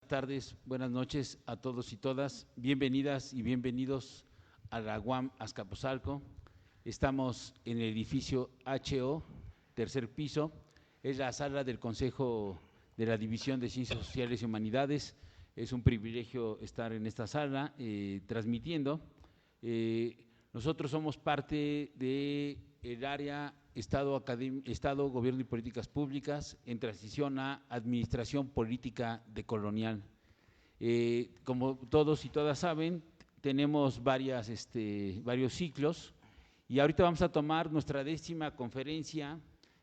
tardes, buenas noches a todos y todas. Bienvenidas y bienvenidos a la UAM Azcapotzalco. Estamos en el edificio HO, tercer piso. Es la sala del Consejo de la División de Ciencias Sociales y Humanidades. Es un privilegio estar en esta sala transmitiendo. Nosotros somos parte del área Estado, Gobierno y Políticas Públicas en transición a Administración Política Decolonial. Como todos y todas saben, tenemos varios ciclos y ahorita vamos a tomar nuestra 10ª conferencia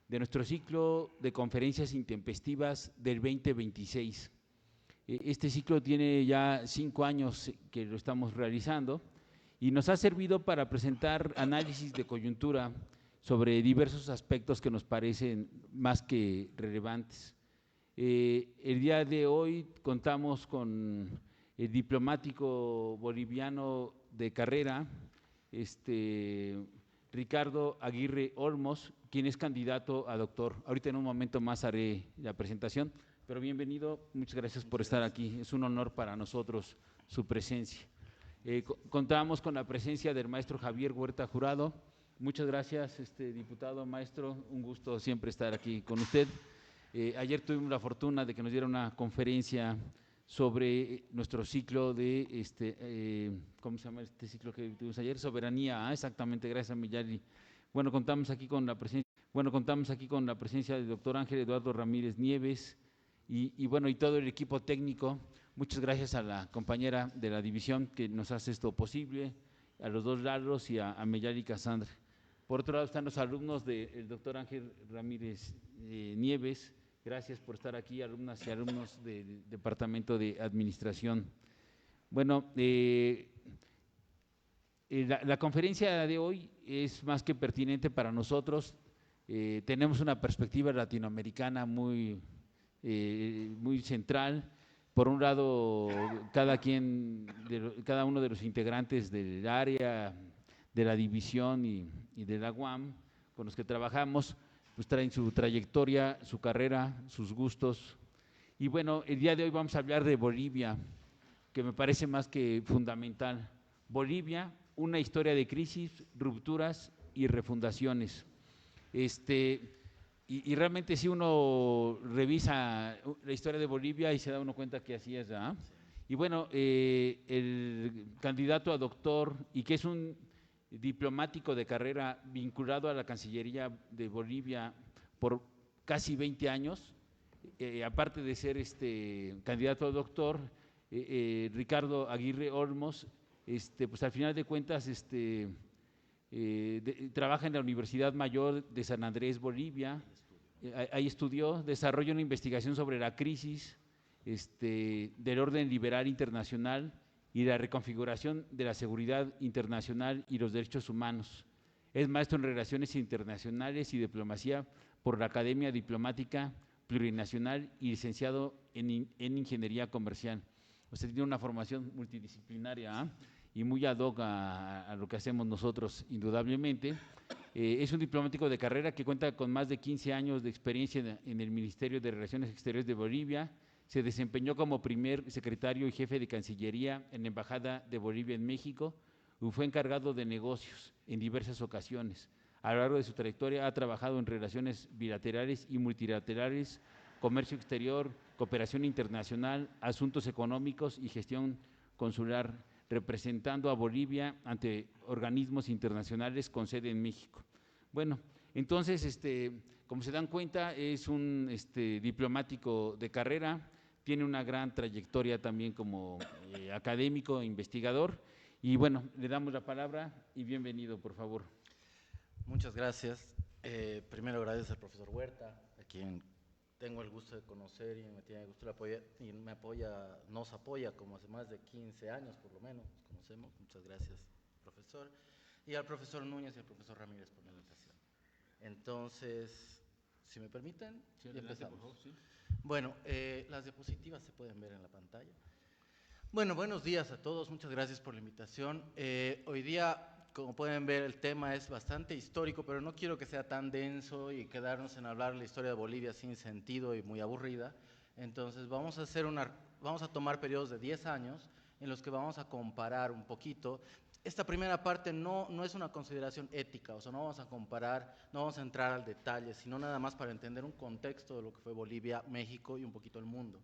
de nuestro ciclo de conferencias intempestivas del 2026. Este ciclo tiene ya 5 años que lo estamos realizando y nos ha servido para presentar análisis de coyuntura sobre diversos aspectos que nos parecen más que relevantes. El día de hoy contamos con el diplomático boliviano de carrera, Ricardo Aguirre Olmos, quien es candidato a doctor. Ahorita en un momento más haré la presentación, pero bienvenido, muchas gracias por estar aquí. Es un honor para nosotros su presencia. Contamos con la presencia del maestro Javier Huerta Jurado. Muchas gracias, diputado, maestro, un gusto siempre estar aquí con usted. Ayer tuvimos la fortuna de que nos diera una conferencia sobre nuestro ciclo de, ¿cómo se llama este ciclo que tuvimos ayer? Soberanía, exactamente, gracias a Millali. Bueno, contamos aquí con la presencia del doctor Ángel Eduardo Ramírez Nieves y todo el equipo técnico. Muchas gracias a la compañera de la división que nos hace esto posible, a los dos Lalos y a Mellali Casandra. Por otro lado están los alumnos del doctor Ángel Ramírez Nieves. Gracias por estar aquí, alumnas y alumnos del Departamento de Administración. Bueno, la conferencia de hoy es más que pertinente para nosotros. Tenemos una perspectiva latinoamericana muy central. Por un lado, cada uno de los integrantes del área, de la división y de la UAM con los que trabajamos, pues traen su trayectoria, su carrera, sus gustos. Y bueno, el día de hoy vamos a hablar de Bolivia, que me parece más que fundamental. Bolivia, una historia de crisis, rupturas y refundaciones. Y realmente si uno revisa la historia de Bolivia y se da uno cuenta que así es, ¿verdad? Y bueno, el candidato a doctor y que es un diplomático de carrera vinculado a la Cancillería de Bolivia por casi 20 años, aparte de ser candidato a doctor, Ricardo Aguirre Olmos, pues al final de cuentas trabaja en la Universidad Mayor de San Andrés, Bolivia. Ahí estudió, desarrolla una investigación sobre la crisis del orden liberal internacional y la reconfiguración de la seguridad internacional y los derechos humanos. Es maestro en Relaciones Internacionales y Diplomacia por la Academia Diplomática Plurinacional y licenciado en Ingeniería Comercial. Usted tiene una formación multidisciplinaria y muy ad hoc a lo que hacemos nosotros, indudablemente. Es un diplomático de carrera que cuenta con más de 15 años de experiencia en el Ministerio de Relaciones Exteriores de Bolivia. Se desempeñó como primer secretario y jefe de Cancillería en la Embajada de Bolivia en México y fue encargado de negocios en diversas ocasiones. A lo largo de su trayectoria ha trabajado en relaciones bilaterales y multilaterales, comercio exterior, cooperación internacional, asuntos económicos y gestión consular, representando a Bolivia ante organismos internacionales con sede en México. Bueno, entonces, como se dan cuenta, es un diplomático de carrera, tiene una gran trayectoria también como académico e investigador. Y bueno, le damos la palabra y bienvenido, por favor. Muchas gracias. Primero agradezco al profesor Huerta, a quien tengo el gusto de conocer y me tiene el gusto de apoyar, y nos apoya como hace más de 15 años por lo menos, nos conocemos. Muchas gracias, profesor. Y al profesor Núñez y al profesor Ramírez por la invitación. Entonces, si me permiten, sí, empezamos. Por favor, sí. Bueno, las diapositivas se pueden ver en la pantalla. Bueno, buenos días a todos, muchas gracias por la invitación. Hoy día, como pueden ver, el tema es bastante histórico, pero no quiero que sea tan denso y quedarnos en hablar de la historia de Bolivia sin sentido y muy aburrida. Entonces vamos a hacer una vamos a tomar periodos de 10 años en los que vamos a comparar un poquito. Esta primera parte no es una consideración ética, o sea, no vamos a comparar, no vamos a entrar al detalle, sino nada más para entender un contexto de lo que fue Bolivia, México y un poquito el mundo.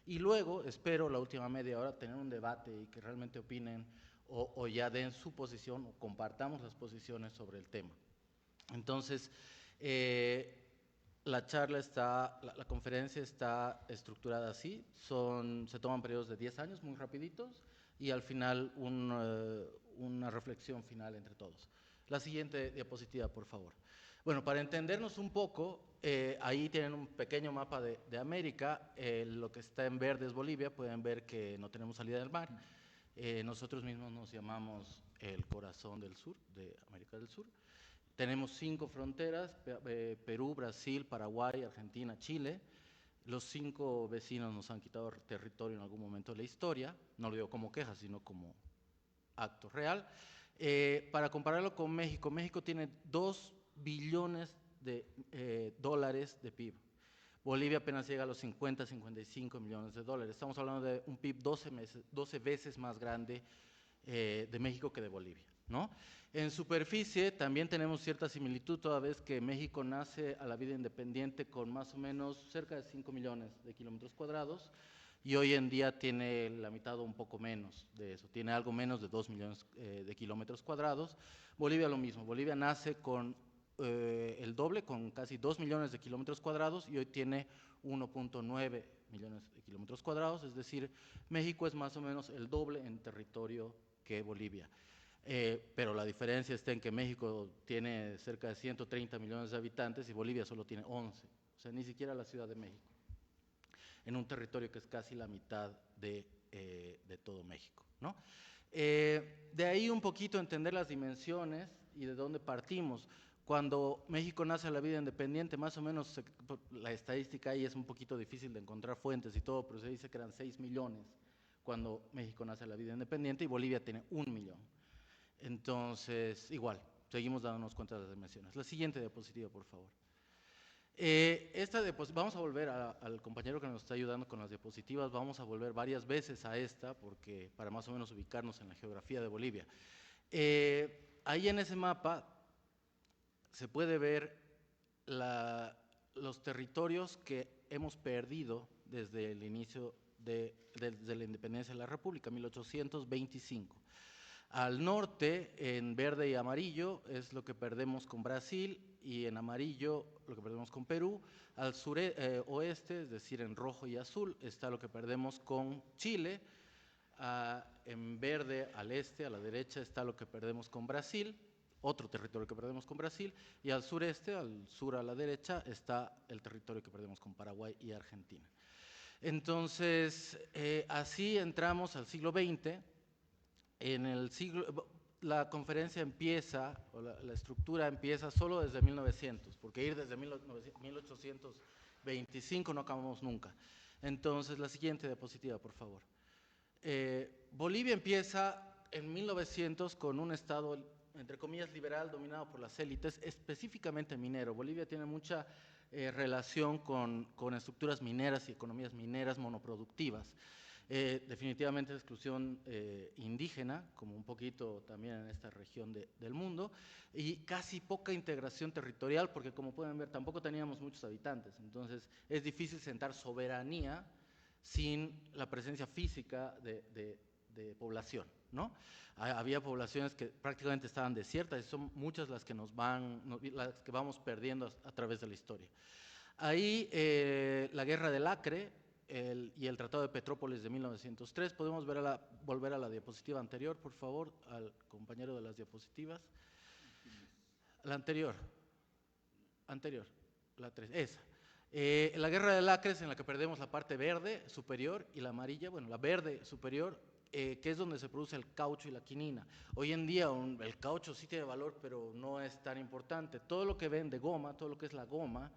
Y luego, espero la última media hora tener un debate y que realmente opinen o ya den su posición o compartamos las posiciones sobre el tema. Entonces, la charla está, la conferencia está estructurada así, se toman periodos de 10 años muy rapiditos y al final una reflexión final entre todos. La siguiente diapositiva, por favor. Bueno, para entendernos un poco, ahí tienen un pequeño mapa de América, lo que está en verde es Bolivia, pueden ver que no tenemos salida del mar, nosotros mismos nos llamamos el corazón del sur, de América del Sur. Tenemos 5 fronteras, Perú, Brasil, Paraguay, Argentina, Chile. Los 5 vecinos nos han quitado territorio en algún momento de la historia, no lo digo como queja, sino como acto real. Para compararlo con México, México tiene 2 billones de dólares de PIB. Bolivia apenas llega a los 50, 55 millones de dólares. Estamos hablando de un PIB 12 veces más grande de México que de Bolivia, ¿no? En superficie también tenemos cierta similitud, toda vez que México nace a la vida independiente con más o menos cerca de 5 millones de kilómetros cuadrados y hoy en día tiene la mitad o un poco menos de eso, tiene algo menos de 2 millones de kilómetros cuadrados. Bolivia lo mismo, Bolivia nace con el doble, con casi 2 millones de kilómetros cuadrados y hoy tiene 1.9 millones de kilómetros cuadrados, es decir, México es más o menos el doble en territorio que Bolivia. Pero la diferencia está en que México tiene cerca de 130 millones de habitantes y Bolivia solo tiene 11, o sea, ni siquiera la Ciudad de México, en un territorio que es casi la mitad de todo México, ¿no? De ahí un poquito entender las dimensiones y de dónde partimos. Cuando México nace a la vida independiente, más o menos, la estadística ahí es un poquito difícil de encontrar fuentes y todo, pero se dice que eran 6 millones cuando México nace a la vida independiente y Bolivia tiene 1 millón. Entonces, igual, seguimos dándonos cuenta de las dimensiones. La siguiente diapositiva, por favor. Vamos a volver al compañero que nos está ayudando con las diapositivas, vamos a volver varias veces a esta, porque para más o menos ubicarnos en la geografía de Bolivia. Ahí en ese mapa se puede ver los territorios que hemos perdido desde el inicio desde la independencia de la República, 1825. Al norte, en verde y amarillo, es lo que perdemos con Brasil, y en amarillo lo que perdemos con Perú. Al oeste, es decir, en rojo y azul, está lo que perdemos con Chile. En verde, al este, a la derecha, está lo que perdemos con Brasil, otro territorio que perdemos con Brasil, y al sureste, al sur a la derecha, está el territorio que perdemos con Paraguay y Argentina. Entonces, así entramos al siglo XX. La conferencia empieza, o la estructura empieza solo desde 1900, porque ir desde 1825 no acabamos nunca. Entonces, la siguiente diapositiva, por favor. Bolivia empieza en 1900 con un estado, entre comillas, liberal, dominado por las élites, específicamente minero. Bolivia tiene mucha relación con estructuras mineras y economías mineras monoproductivas. Definitivamente exclusión indígena, como un poquito también en esta región del mundo, y casi poca integración territorial, porque como pueden ver tampoco teníamos muchos habitantes, entonces es difícil sentar soberanía sin la presencia física de población, ¿no? Había poblaciones que prácticamente estaban desiertas y son muchas las que las que vamos perdiendo a través de la historia. Ahí la guerra del Acre y el Tratado de Petrópolis de 1903. Podemos volver a la diapositiva anterior, por favor, al compañero de las diapositivas. La anterior, la 3, esa. La guerra del Acre es en la que perdemos la parte verde superior y la amarilla, bueno, la verde superior, que es donde se produce el caucho y la quinina. Hoy en día el caucho sí tiene valor, pero no es tan importante. Todo lo que ven de goma, todo lo que es la goma,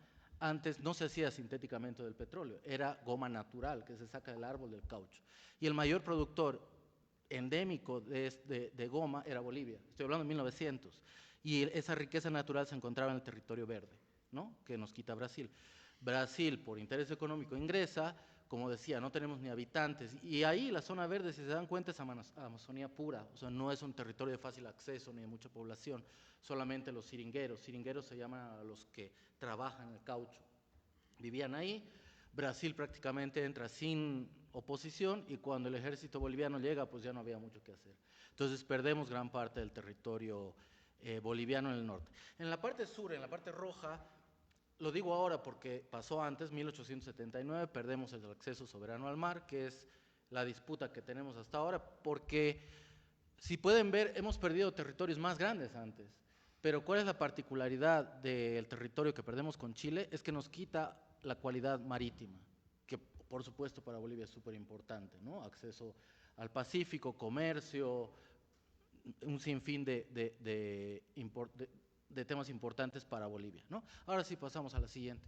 antes no se hacía sintéticamente del petróleo, era goma natural que se saca del árbol del caucho. Y el mayor productor endémico de goma era Bolivia, estoy hablando de 1900. Y esa riqueza natural se encontraba en el territorio verde, ¿no? Que nos quita Brasil. Brasil, por interés económico, ingresa, como decía, no tenemos ni habitantes. Y ahí la zona verde, si se dan cuenta, es Amazonía pura. O sea, no es un territorio de fácil acceso ni de mucha población, solamente los siringueros. Siringueros se llaman a los que trabajan el caucho. Vivían ahí. Brasil prácticamente entra sin oposición y cuando el ejército boliviano llega, pues ya no había mucho que hacer. Entonces perdemos gran parte del territorio boliviano en el norte. En la parte sur, en la parte roja, lo digo ahora porque pasó antes, 1879, perdemos el acceso soberano al mar, que es la disputa que tenemos hasta ahora, porque si pueden ver, hemos perdido territorios más grandes antes. Pero ¿cuál es la particularidad del territorio que perdemos con Chile? Es que nos quita la cualidad marítima, que por supuesto para Bolivia es súper importante, ¿no? Acceso al Pacífico, comercio, un sinfín de temas importantes para Bolivia, ¿no? Ahora sí pasamos a la siguiente.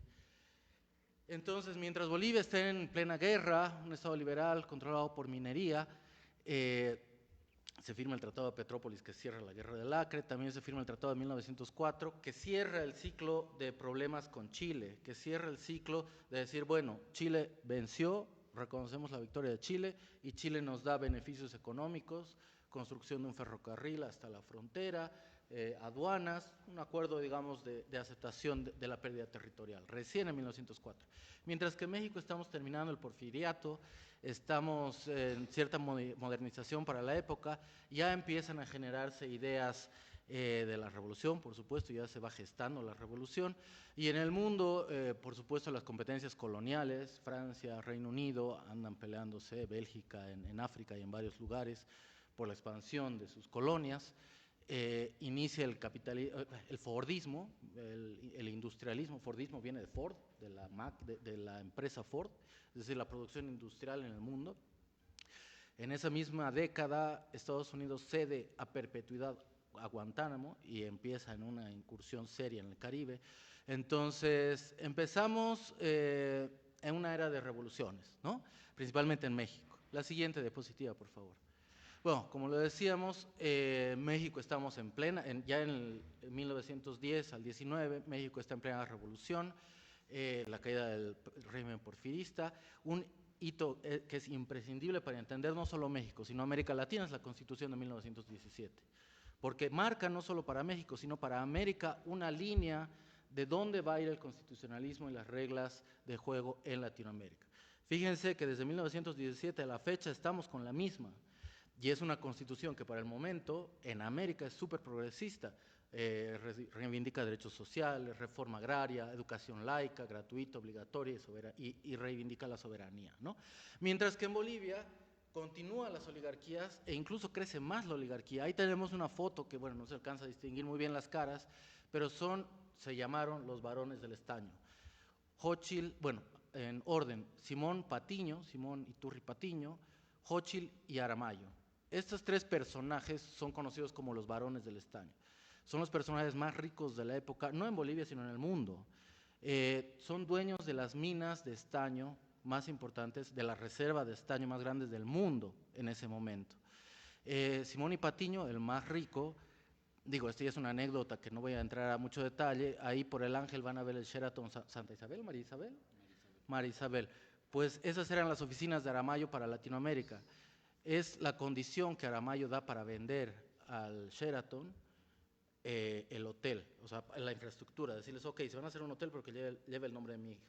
Entonces, mientras Bolivia está en plena guerra, un estado liberal controlado por minería, se firma el Tratado de Petrópolis que cierra la Guerra del Acre, también se firma el Tratado de 1904 que cierra el ciclo de problemas con Chile, que cierra el ciclo de decir, bueno, Chile venció, reconocemos la victoria de Chile y Chile nos da beneficios económicos, construcción de un ferrocarril hasta la frontera, aduanas, un acuerdo, digamos, de aceptación de la pérdida territorial, recién en 1904. Mientras que en México estamos terminando el porfiriato, estamos en cierta modernización para la época, ya empiezan a generarse ideas de la revolución, por supuesto, ya se va gestando la revolución, y en el mundo, por supuesto, las competencias coloniales, Francia, Reino Unido, andan peleándose, Bélgica, en África y en varios lugares, por la expansión de sus colonias. Inicia el Fordismo, el industrialismo. Fordismo viene de Ford, de la empresa Ford, es decir, la producción industrial en el mundo. En esa misma década, Estados Unidos cede a perpetuidad a Guantánamo y empieza en una incursión seria en el Caribe. Entonces, empezamos en una era de revoluciones, ¿no? Principalmente en México. La siguiente diapositiva, por favor. Bueno, como lo decíamos, México estamos en plena, ya en el 1910 al 19, México está en plena revolución, la caída del régimen porfirista, un hito que es imprescindible para entender no solo México, sino América Latina, es la Constitución de 1917, porque marca no solo para México, sino para América una línea de dónde va a ir el constitucionalismo y las reglas de juego en Latinoamérica. Fíjense que desde 1917 a la fecha estamos con la misma. Y es una constitución que para el momento en América es súper progresista, reivindica derechos sociales, reforma agraria, educación laica, gratuita, obligatoria y reivindica la soberanía, ¿no? Mientras que en Bolivia continúan las oligarquías e incluso crece más la oligarquía. Ahí tenemos una foto que, bueno, no se alcanza a distinguir muy bien las caras, pero se llamaron los varones del estaño. Xochitl, bueno, en orden, Simón Iturri Patiño, Xochitl y Aramayo. Estos tres personajes son conocidos como los varones del estaño. Son los personajes más ricos de la época, no en Bolivia, sino en el mundo. Son dueños de las minas de estaño más importantes, de la reserva de estaño más grandes del mundo en ese momento. Simón y Patiño, el más rico, digo, esta ya es una anécdota que no voy a entrar a mucho detalle, ahí por el Ángel van a ver el Sheraton Santa Isabel, María Isabel. María Isabel. Pues esas eran las oficinas de Aramayo para Latinoamérica. Es la condición que Aramayo da para vender al Sheraton el hotel, o sea, la infraestructura, decirles, ok, se van a hacer un hotel porque lleve el nombre de mi hija.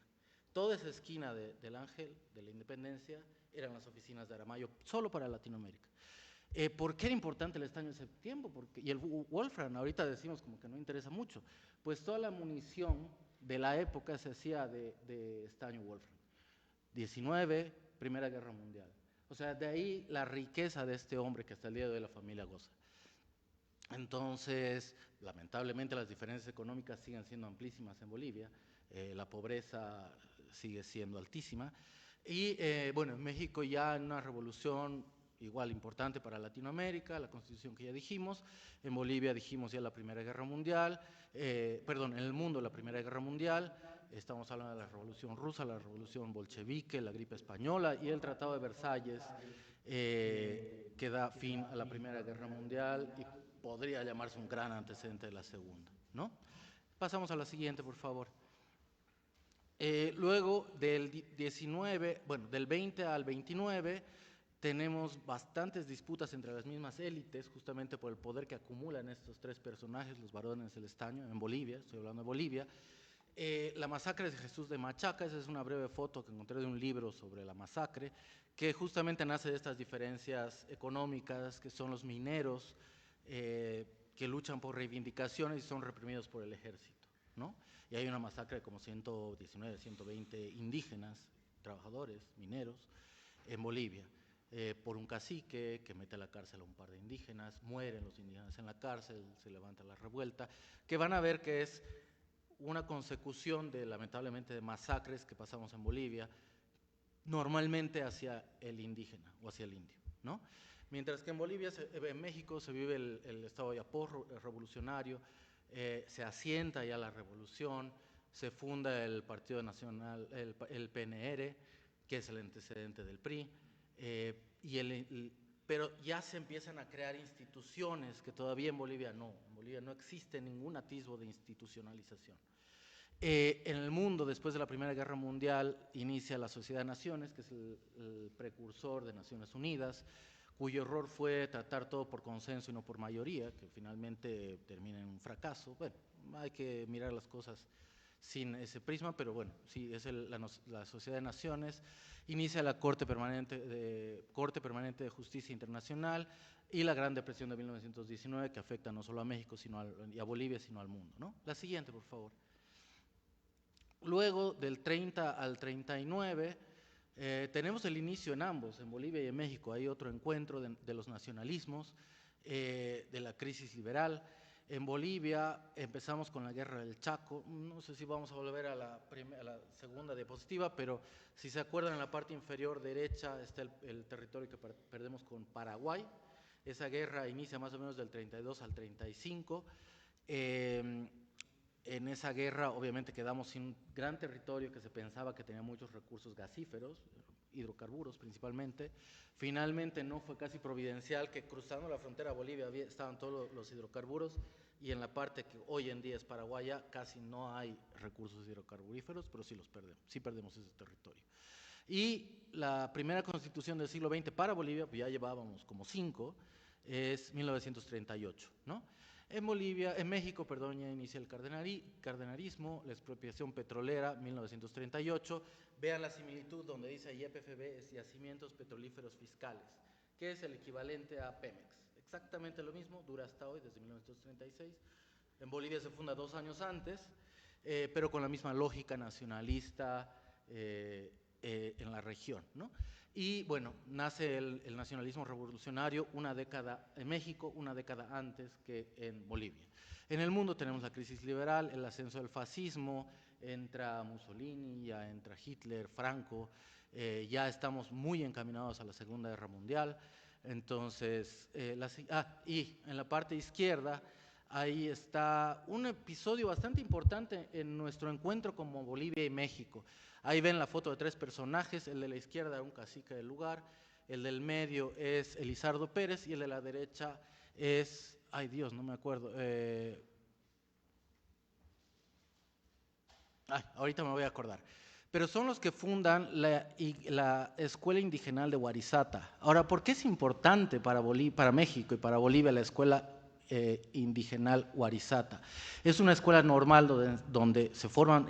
Toda esa esquina del Ángel, de la Independencia, eran las oficinas de Aramayo, solo para Latinoamérica. ¿Por qué era importante el estaño en ese tiempo? Y el Wolfram, ahorita decimos como que no interesa mucho, pues toda la munición de la época se hacía de estaño Wolfram. 19, Primera Guerra Mundial. O sea, de ahí la riqueza de este hombre que hasta el día de hoy la familia goza. Entonces, lamentablemente las diferencias económicas siguen siendo amplísimas en Bolivia, la pobreza sigue siendo altísima, y bueno, en México ya en una revolución igual importante para Latinoamérica, la Constitución que ya dijimos, en Bolivia dijimos ya la Primera Guerra Mundial, en el mundo la Primera Guerra Mundial, estamos hablando de la Revolución Rusa, la Revolución Bolchevique, la gripe española y el Tratado de Versalles, que da fin a la Primera Guerra Mundial y podría llamarse un gran antecedente de la Segunda, ¿no? Pasamos a la siguiente, por favor. Luego del 20 al 29, tenemos bastantes disputas entre las mismas élites, justamente por el poder que acumulan estos tres personajes, los varones del estaño, en Bolivia, estoy hablando de Bolivia. La masacre de Jesús de Machaca, esa es una breve foto que encontré de un libro sobre la masacre, que justamente nace de estas diferencias económicas, que son los mineros, que luchan por reivindicaciones y son reprimidos por el ejército, ¿no? Y hay una masacre de como 119, 120 indígenas, trabajadores, mineros, en Bolivia, por un cacique que mete a la cárcel a un par de indígenas, mueren los indígenas en la cárcel, se levanta la revuelta, que van a ver que es una consecución de, lamentablemente, de masacres que pasamos en Bolivia, normalmente hacia el indígena o hacia el indio, ¿no? Mientras que en Bolivia, en México, se vive el estado de Apor revolucionario, se asienta ya la revolución, se funda el Partido Nacional, el PNR, que es el antecedente del PRI, pero ya se empiezan a crear instituciones que todavía en Bolivia no existe ningún atisbo de institucionalización. En el mundo, después de la Primera Guerra Mundial, inicia la Sociedad de Naciones, que es el precursor de Naciones Unidas, cuyo error fue tratar todo por consenso y no por mayoría, que finalmente termina en un fracaso. Bueno, hay que mirar las cosas sin ese prisma, pero bueno, sí, es la Sociedad de Naciones. Inicia la Corte Permanente de Justicia Internacional y la Gran Depresión de 1919, que afecta no solo a México y a Bolivia, sino al mundo, ¿no? La siguiente, por favor. Luego, del 30 al 39, tenemos el inicio en ambos, en Bolivia y en México. Hay otro encuentro de los nacionalismos, de la crisis liberal. En Bolivia empezamos con la Guerra del Chaco. No sé si vamos a volver a la segunda diapositiva, pero si se acuerdan, en la parte inferior derecha está el territorio que perdemos con Paraguay. Esa guerra inicia más o menos del 32 al 35. En esa guerra, obviamente, quedamos sin un gran territorio que se pensaba que tenía muchos recursos gasíferos, hidrocarburos principalmente. Finalmente no fue casi providencial que cruzando la frontera a Bolivia estaban todos los hidrocarburos, y en la parte que hoy en día es paraguaya casi no hay recursos hidrocarburíferos, pero sí los perdemos, sí perdemos ese territorio. Y la primera constitución del siglo XX para Bolivia, pues ya llevábamos como 5, es 1938, ¿no? En México, perdón, ya inicia el cardenarismo, la expropiación petrolera, 1938. Vean la similitud donde dice YPFB es Yacimientos Petrolíferos Fiscales, que es el equivalente a Pemex. Exactamente lo mismo, dura hasta hoy, desde 1936. En Bolivia se funda 2 años antes, pero con la misma lógica nacionalista en la región, ¿no? Y bueno, nace el nacionalismo revolucionario una década en México, una década antes que en Bolivia. En el mundo tenemos la crisis liberal, el ascenso del fascismo, entra Mussolini, ya entra Hitler, Franco, ya estamos muy encaminados a la Segunda Guerra Mundial. Entonces, y en la parte izquierda, ahí está un episodio bastante importante en nuestro encuentro como Bolivia y México. Ahí ven la foto de 3 personajes, el de la izquierda un cacique del lugar, el del medio es Elizardo Pérez y el de la derecha es, ay Dios, no me acuerdo, ahorita me voy a acordar. Pero son los que fundan la Escuela Indigenal de Huarizata. Ahora, ¿por qué es importante para México y para Bolivia la Escuela Indigenal Huarizata? Es una escuela normal donde se forman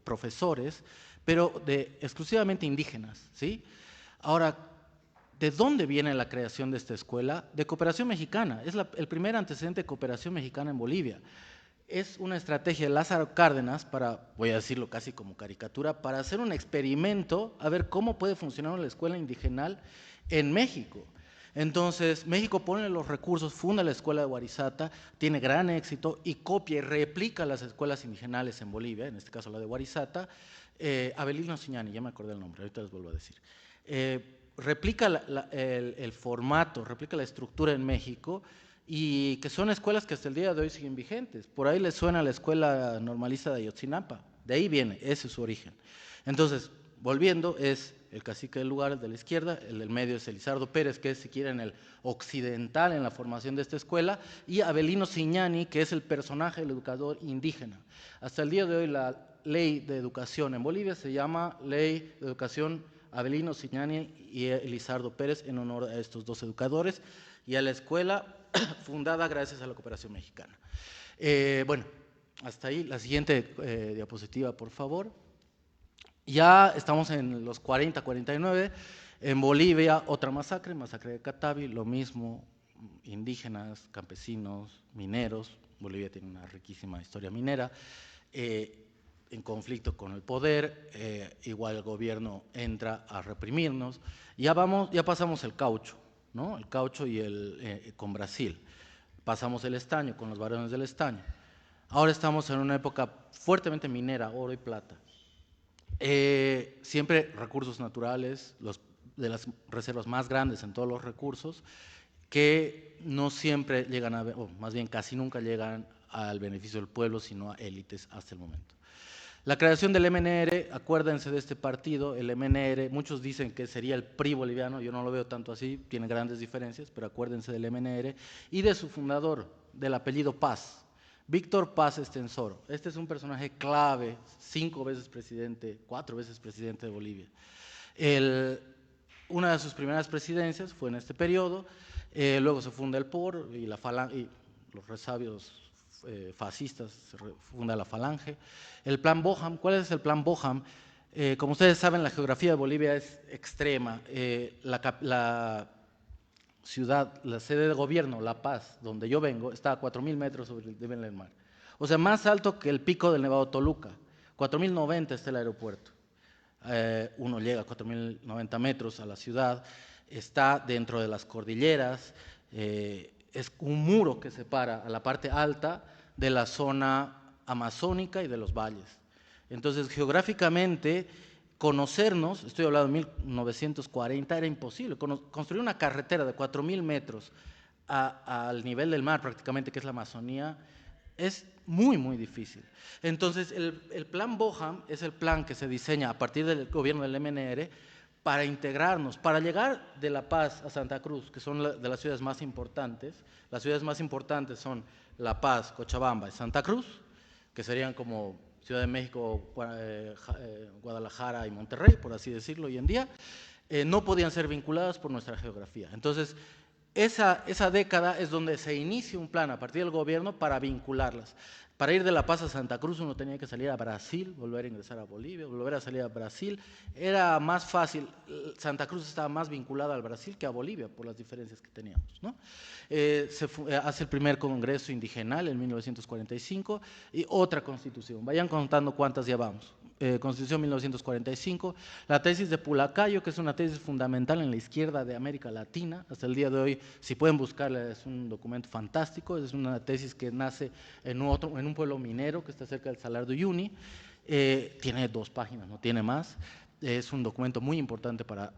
profesores, pero exclusivamente indígenas, ¿sí? Ahora, ¿de dónde viene la creación de esta escuela? De cooperación mexicana. Es el primer antecedente de cooperación mexicana en Bolivia. Es una estrategia de Lázaro Cárdenas voy a decirlo casi como caricatura, para hacer un experimento a ver cómo puede funcionar la escuela indigenal en México. Entonces, México pone los recursos, funda la escuela de Huarizata, tiene gran éxito y copia y replica las escuelas indigenales en Bolivia, en este caso la de Huarizata. Avelino Siñani, ya me acordé el nombre, ahorita les vuelvo a decir. Replica el formato, replica la estructura en México, y que son escuelas que hasta el día de hoy siguen vigentes. Por ahí les suena la escuela normalista de Ayotzinapa, de ahí viene, ese es su origen. Entonces, volviendo, es el cacique del lugar, el de la izquierda, el del medio es Elizardo Pérez, que es, si quieren, el occidental en la formación de esta escuela, y Avelino Siñani, que es el personaje, el educador indígena. Hasta el día de hoy, ley de educación en Bolivia se llama Ley de Educación Avelino Cignani y Elizardo Pérez, en honor a estos dos educadores y a la escuela fundada gracias a la cooperación mexicana. Bueno, hasta ahí. La siguiente diapositiva, por favor. Ya estamos en los 40, 49. En Bolivia, otra masacre de Catavi, lo mismo, indígenas, campesinos, mineros. Bolivia tiene una riquísima historia minera. En conflicto con el poder, igual el gobierno entra a reprimirnos. Ya pasamos el caucho, ¿no? El caucho y con Brasil. Pasamos el estaño con los varones del estaño. Ahora estamos en una época fuertemente minera, oro y plata. Siempre recursos naturales, de las reservas más grandes en todos los recursos, que no siempre llegan o más bien casi nunca llegan al beneficio del pueblo, sino a élites hasta el momento. La creación del MNR, acuérdense de este partido, el MNR, muchos dicen que sería el PRI boliviano, yo no lo veo tanto así, tiene grandes diferencias, pero acuérdense del MNR, y de su fundador, del apellido Paz, Víctor Paz Estenssoro. Este es un personaje clave, 4 veces presidente de Bolivia. Una de sus primeras presidencias fue en este periodo, luego se funda el POR y los resabios fascistas, se funda la Falange. El Plan Boham, ¿cuál es el Plan Boham? Como ustedes saben, la geografía de Bolivia es extrema. La ciudad, la sede de gobierno, La Paz, donde yo vengo, está a 4.000 metros sobre el nivel del mar. O sea, más alto que el pico del Nevado Toluca. 4.090 está el aeropuerto. Uno llega a 4.090 metros a la ciudad, está dentro de las cordilleras, es un muro que separa a la parte alta de la zona amazónica y de los valles. Entonces, geográficamente, conocernos, estoy hablando de 1940, era imposible. Construir una carretera de 4.000 metros al nivel del mar prácticamente, que es la Amazonía, es muy, muy difícil. Entonces, el plan Boham es el plan que se diseña a partir del gobierno del MNR para integrarnos, para llegar de La Paz a Santa Cruz, que son de las ciudades más importantes. Las ciudades más importantes son La Paz, Cochabamba y Santa Cruz, que serían como Ciudad de México, Guadalajara y Monterrey, por así decirlo, hoy en día. No podían ser vinculadas por nuestra geografía. Entonces, esa década es donde se inicia un plan a partir del gobierno para vincularlas. Para ir de La Paz a Santa Cruz uno tenía que salir a Brasil, volver a ingresar a Bolivia, volver a salir a Brasil. Era más fácil, Santa Cruz estaba más vinculada al Brasil que a Bolivia por las diferencias que teníamos, ¿no? Hace el primer congreso indigenal en 1945 y otra constitución. Vayan contando cuántas ya vamos. Constitución 1945, la tesis de Pulacayo, que es una tesis fundamental en la izquierda de América Latina, hasta el día de hoy, si pueden buscarla, es un documento fantástico, es una tesis que nace en un pueblo minero que está cerca del Salar de Uyuni, tiene 2 páginas, no tiene más, es un documento muy importante para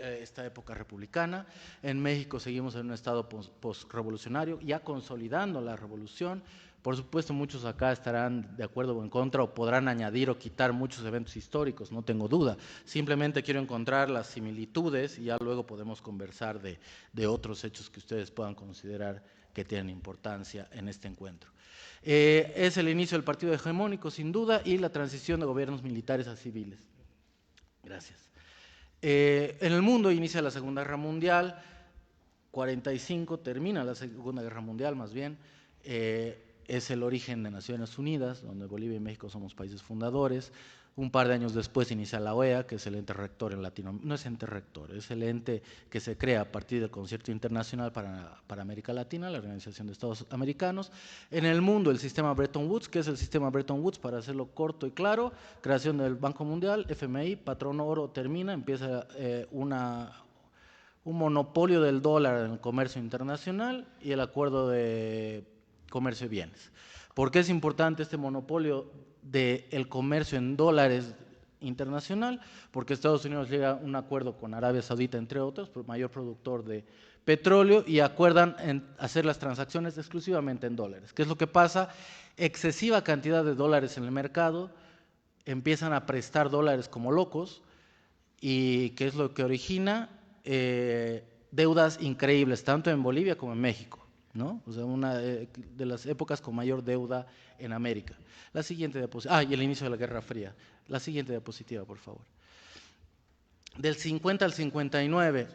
esta época republicana. En México seguimos en un estado postrevolucionario, ya consolidando la revolución. Por supuesto, muchos acá estarán de acuerdo o en contra o podrán añadir o quitar muchos eventos históricos, no tengo duda. Simplemente quiero encontrar las similitudes y ya luego podemos conversar de otros hechos que ustedes puedan considerar que tienen importancia en este encuentro. Es el inicio del partido hegemónico, sin duda, y la transición de gobiernos militares a civiles. Gracias. En el mundo inicia la Segunda Guerra Mundial, 45 termina la Segunda Guerra Mundial, más bien. Es el origen de Naciones Unidas, donde Bolivia y México somos países fundadores. Un par de años después inicia la OEA, que es el ente rector en Latinoamérica. No es ente rector, es el ente que se crea a partir del Concierto Internacional para América Latina, la Organización de Estados Americanos. En el mundo, el sistema Bretton Woods, que es el sistema Bretton Woods, para hacerlo corto y claro, creación del Banco Mundial, FMI, patrón oro termina, empieza un monopolio del dólar en el comercio internacional y el acuerdo de comercio de bienes. ¿Por qué es importante este monopolio del comercio en dólares internacional? Porque Estados Unidos llega a un acuerdo con Arabia Saudita, entre otros, mayor productor de petróleo, y acuerdan hacer las transacciones exclusivamente en dólares. ¿Qué es lo que pasa? Excesiva cantidad de dólares en el mercado, empiezan a prestar dólares como locos, y ¿qué es lo que origina? Deudas increíbles, tanto en Bolivia como en México. ¿no? O sea, una de las épocas con mayor deuda en América. La siguiente diapositiva. Y el inicio de la Guerra Fría. La siguiente diapositiva, por favor. Del 50 al 59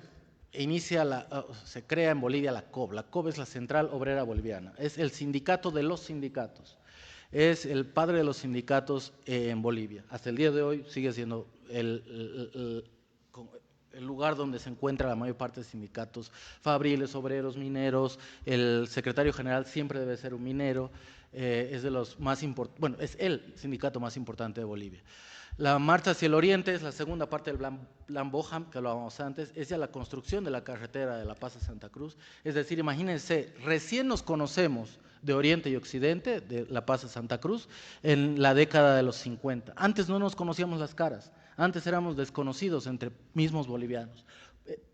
se crea en Bolivia la COB. La COB es la Central Obrera Boliviana. Es el sindicato de los sindicatos. Es el padre de los sindicatos en Bolivia. Hasta el día de hoy sigue siendo el lugar donde se encuentra la mayor parte de sindicatos fabriles, obreros, mineros. El secretario general siempre debe ser un minero. Es de los más bueno, es el sindicato más importante de Bolivia. La marcha hacia el oriente es la segunda parte del Plan Boham, que hablábamos antes, es ya la construcción de la carretera de La Paz a Santa Cruz. Es decir, imagínense, recién nos conocemos de Oriente y Occidente, de La Paz a Santa Cruz, en la década de los 50. Antes no nos conocíamos las caras, antes éramos desconocidos entre mismos bolivianos.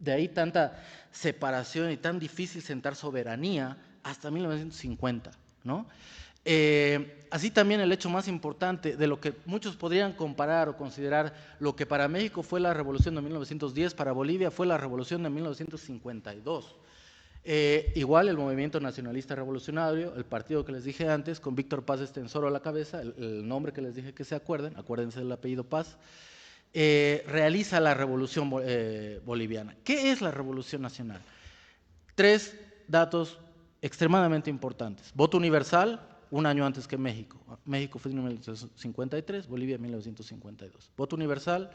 De ahí tanta separación y tan difícil sentar soberanía hasta 1950, ¿no? Así también el hecho más importante de lo que muchos podrían comparar o considerar lo que para México fue la revolución de 1910, para Bolivia fue la revolución de 1952. Igual el movimiento nacionalista revolucionario, el partido que les dije antes, con Víctor Paz Estenssoro a la cabeza, el nombre que les dije que se acuerden, acuérdense del apellido Paz, realiza la revolución boliviana. ¿Qué es la revolución nacional? 3 datos extremadamente importantes. Voto universal, un año antes que México. México fue en 1953, Bolivia en 1952. Voto universal,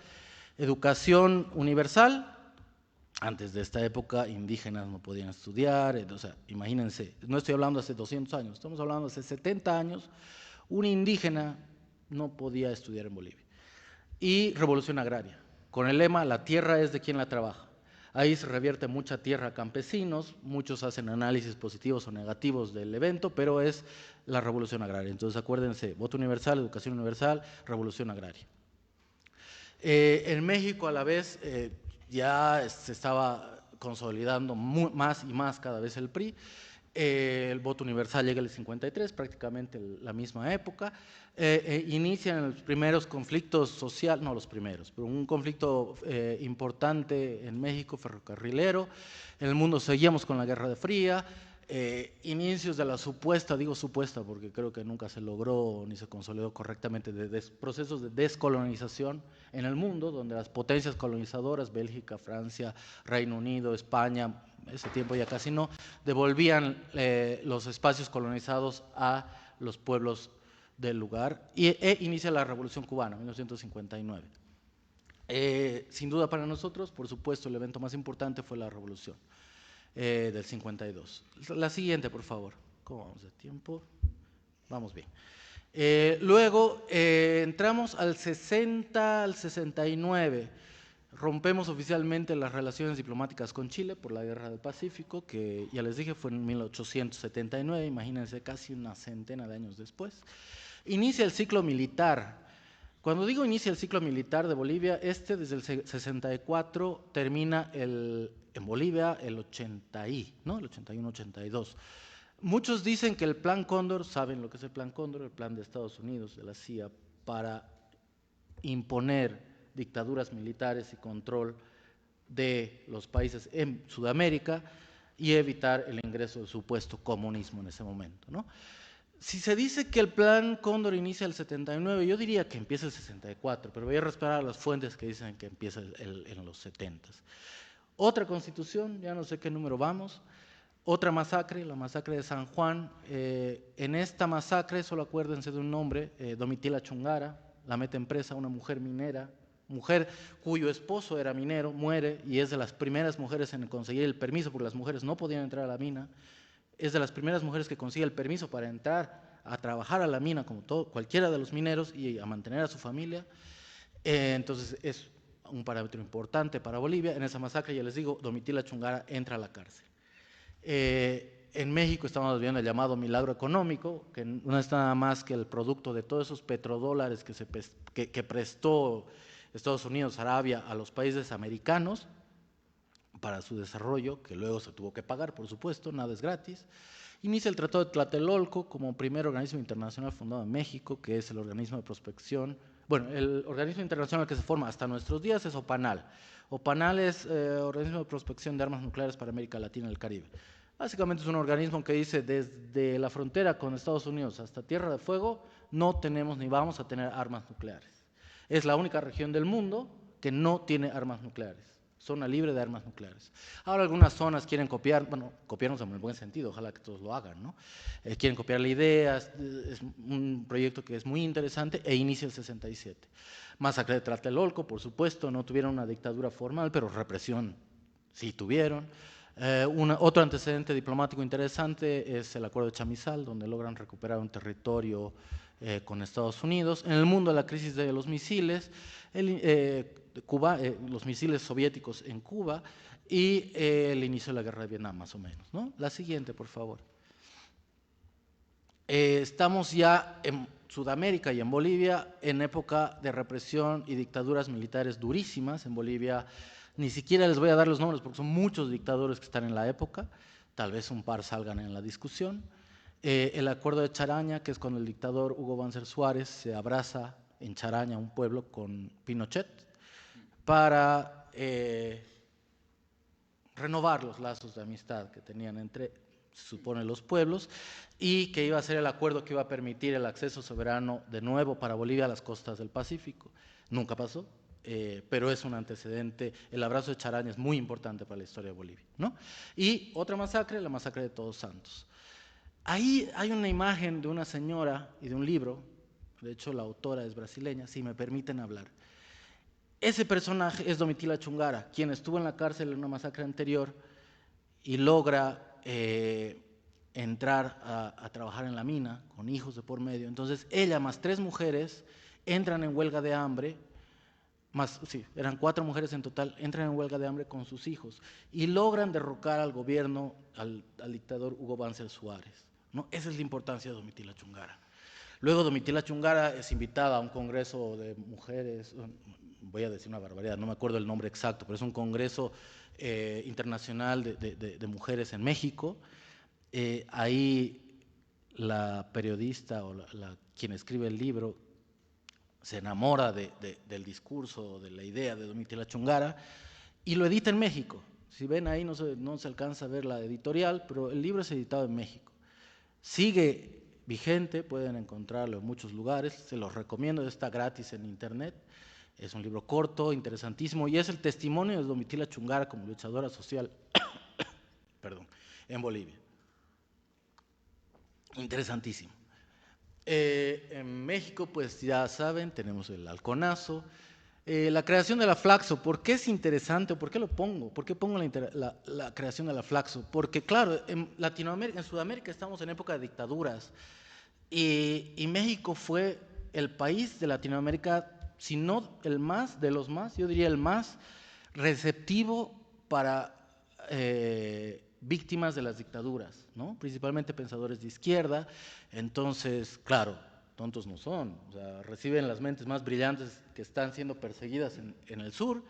educación universal. Antes de esta época, indígenas no podían estudiar, o sea, imagínense, no estoy hablando hace 200 años, estamos hablando hace 70 años, un indígena no podía estudiar en Bolivia. Y revolución agraria, con el lema, la tierra es de quien la trabaja. Ahí se revierte mucha tierra a campesinos, muchos hacen análisis positivos o negativos del evento, pero es la revolución agraria. Entonces acuérdense, voto universal, educación universal, revolución agraria. En México a la vez ya se estaba consolidando más y más cada vez el PRI. El voto universal llega en el 53, prácticamente la misma época. Inician los primeros conflictos sociales, no los primeros, pero un conflicto importante en México, ferrocarrilero. En el mundo seguíamos con la Guerra Fría. Inicios de la supuesta, digo supuesta porque creo que nunca se logró ni se consolidó correctamente, procesos de descolonización en el mundo, donde las potencias colonizadoras, Bélgica, Francia, Reino Unido, España, ese tiempo ya casi no, devolvían los espacios colonizados a los pueblos del lugar e inicia la Revolución Cubana, 1959. Sin duda para nosotros, por supuesto, el evento más importante fue la Revolución del 52. La siguiente, por favor. ¿Cómo vamos de tiempo? Vamos bien. Luego entramos al 60, al 69. Rompemos oficialmente las relaciones diplomáticas con Chile por la Guerra del Pacífico, que ya les dije fue en 1879, imagínense, casi una centena de años después. Inicia el ciclo militar. Cuando digo inicia el ciclo militar de Bolivia, desde el 64 termina en Bolivia el 80 ¿no? El 81-82. Muchos dicen que el Plan Cóndor, saben lo que es el Plan Cóndor, el plan de Estados Unidos, de la CIA, para imponer dictaduras militares y control de los países en Sudamérica y evitar el ingreso del supuesto comunismo en ese momento, ¿no? Si se dice que el Plan Cóndor inicia el 79, yo diría que empieza el 64, pero voy a respetar a las fuentes que dicen que empieza en los 70. Otra constitución, ya no sé qué número vamos, otra masacre, la masacre de San Juan. En esta masacre, solo acuérdense de un nombre, Domitila Chungara, la meten presa una mujer minera, mujer cuyo esposo era minero, muere y es de las primeras mujeres en conseguir el permiso, porque las mujeres no podían entrar a la mina. Es de las primeras mujeres que consigue el permiso para entrar a trabajar a la mina como cualquiera de los mineros y a mantener a su familia. Entonces es un parámetro importante para Bolivia. En esa masacre, ya les digo, Domitila Chungara entra a la cárcel. En México estamos viendo el llamado milagro económico, que no es nada más que el producto de todos esos petrodólares que prestó Estados Unidos, Arabia a los países americanos para su desarrollo, que luego se tuvo que pagar, por supuesto, nada es gratis. Inicia el Tratado de Tlatelolco como primer organismo internacional fundado en México, que es el organismo de prospección. Bueno, el organismo internacional que se forma hasta nuestros días es OPANAL. OPANAL es Organismo de Prospección de Armas Nucleares para América Latina y el Caribe. Básicamente es un organismo que dice desde la frontera con Estados Unidos hasta Tierra de Fuego no tenemos ni vamos a tener armas nucleares. Es la única región del mundo que no tiene armas nucleares. Zona libre de armas nucleares. Ahora algunas zonas quieren copiar, bueno, copiarnos en el buen sentido, ojalá que todos lo hagan, ¿no? Quieren copiar la idea, es un proyecto que es muy interesante e inicia el 67. Masacre de Tlatelolco, por supuesto, no tuvieron una dictadura formal, pero represión sí tuvieron. Otro antecedente diplomático interesante es el Acuerdo de Chamizal, donde logran recuperar un territorio con Estados Unidos. En el mundo de la crisis de los misiles, los misiles soviéticos en Cuba y el inicio de la guerra de Vietnam, más o menos, ¿no? La siguiente, por favor. Estamos ya en Sudamérica y en Bolivia en época de represión y dictaduras militares durísimas. En Bolivia ni siquiera les voy a dar los nombres porque son muchos dictadores que están en la época, tal vez un par salgan en la discusión. El acuerdo de Charaña, que es cuando el dictador Hugo Banzer Suárez se abraza en Charaña, un pueblo, con Pinochet, para renovar los lazos de amistad que tenían entre, se supone, los pueblos, y que iba a ser el acuerdo que iba a permitir el acceso soberano de nuevo para Bolivia a las costas del Pacífico. Nunca pasó, pero es un antecedente. El abrazo de Charaña es muy importante para la historia de Bolivia, ¿no? Y otra masacre, la masacre de Todos Santos. Ahí hay una imagen de una señora y de un libro, de hecho la autora es brasileña, si me permiten hablar. Ese personaje es Domitila Chungara, quien estuvo en la cárcel en una masacre anterior y logra entrar a trabajar en la mina con hijos de por medio. Entonces ella más 3 mujeres entran en huelga de hambre, eran 4 mujeres en total, entran en huelga de hambre con sus hijos y logran derrocar al gobierno, al dictador Hugo Banzer Suárez, ¿no? Esa es la importancia de Domitila Chungara. Luego Domitila Chungara es invitada a un congreso de mujeres, voy a decir una barbaridad, no me acuerdo el nombre exacto, pero es un congreso internacional de mujeres en México. Ahí la periodista o quien escribe el libro se enamora del discurso, de la idea de Domitila Chungara y lo edita en México. Si ven ahí no se alcanza a ver la editorial, pero el libro es editado en México. Sigue vigente, pueden encontrarlo en muchos lugares, se los recomiendo, está gratis en internet. Es un libro corto, interesantísimo, y es el testimonio de Domitila Chungara como luchadora social en Bolivia. Interesantísimo. En México, pues ya saben, tenemos el halconazo. La creación de la Flaxo, ¿por qué es interesante? ¿Por qué lo pongo? ¿Por qué pongo la creación de la Flaxo? Porque claro, en Latinoamérica, en Sudamérica estamos en época de dictaduras y México fue el país de Latinoamérica, si no el más, de los más, yo diría el más receptivo para víctimas de las dictaduras, ¿no? Principalmente pensadores de izquierda. Entonces, claro, tontos no son, o sea, reciben las mentes más brillantes que están siendo perseguidas en el sur.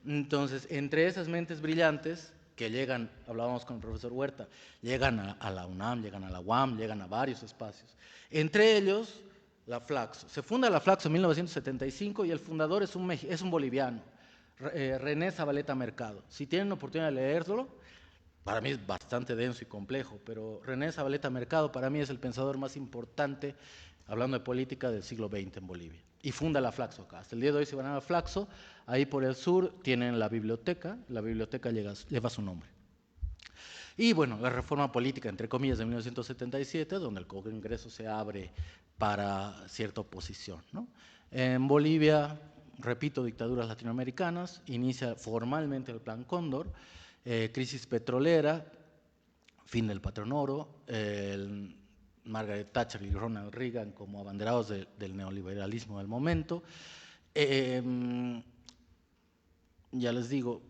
Entonces, entre esas mentes brillantes que llegan, hablábamos con el profesor Huerta, llegan a la UNAM, llegan a la UAM, llegan a varios espacios. Entre ellos, la Flaxo. Se funda la Flaxo en 1975 y el fundador es un boliviano, René Zabaleta Mercado. Si tienen oportunidad de leerlo, para mí es bastante denso y complejo, pero René Zabaleta Mercado para mí es el pensador más importante, hablando de política, del siglo XX en Bolivia. Y funda la Flaxo acá. Hasta el día de hoy, si van a la Flaxo, ahí por el sur tienen la biblioteca lleva su nombre. Y bueno, la reforma política, entre comillas, de 1977, donde el Congreso se abre para cierta oposición, ¿no? En Bolivia, repito, dictaduras latinoamericanas, inicia formalmente el Plan Cóndor, crisis petrolera, fin del patrón oro, Margaret Thatcher y Ronald Reagan como abanderados del neoliberalismo del momento. Ya les digo,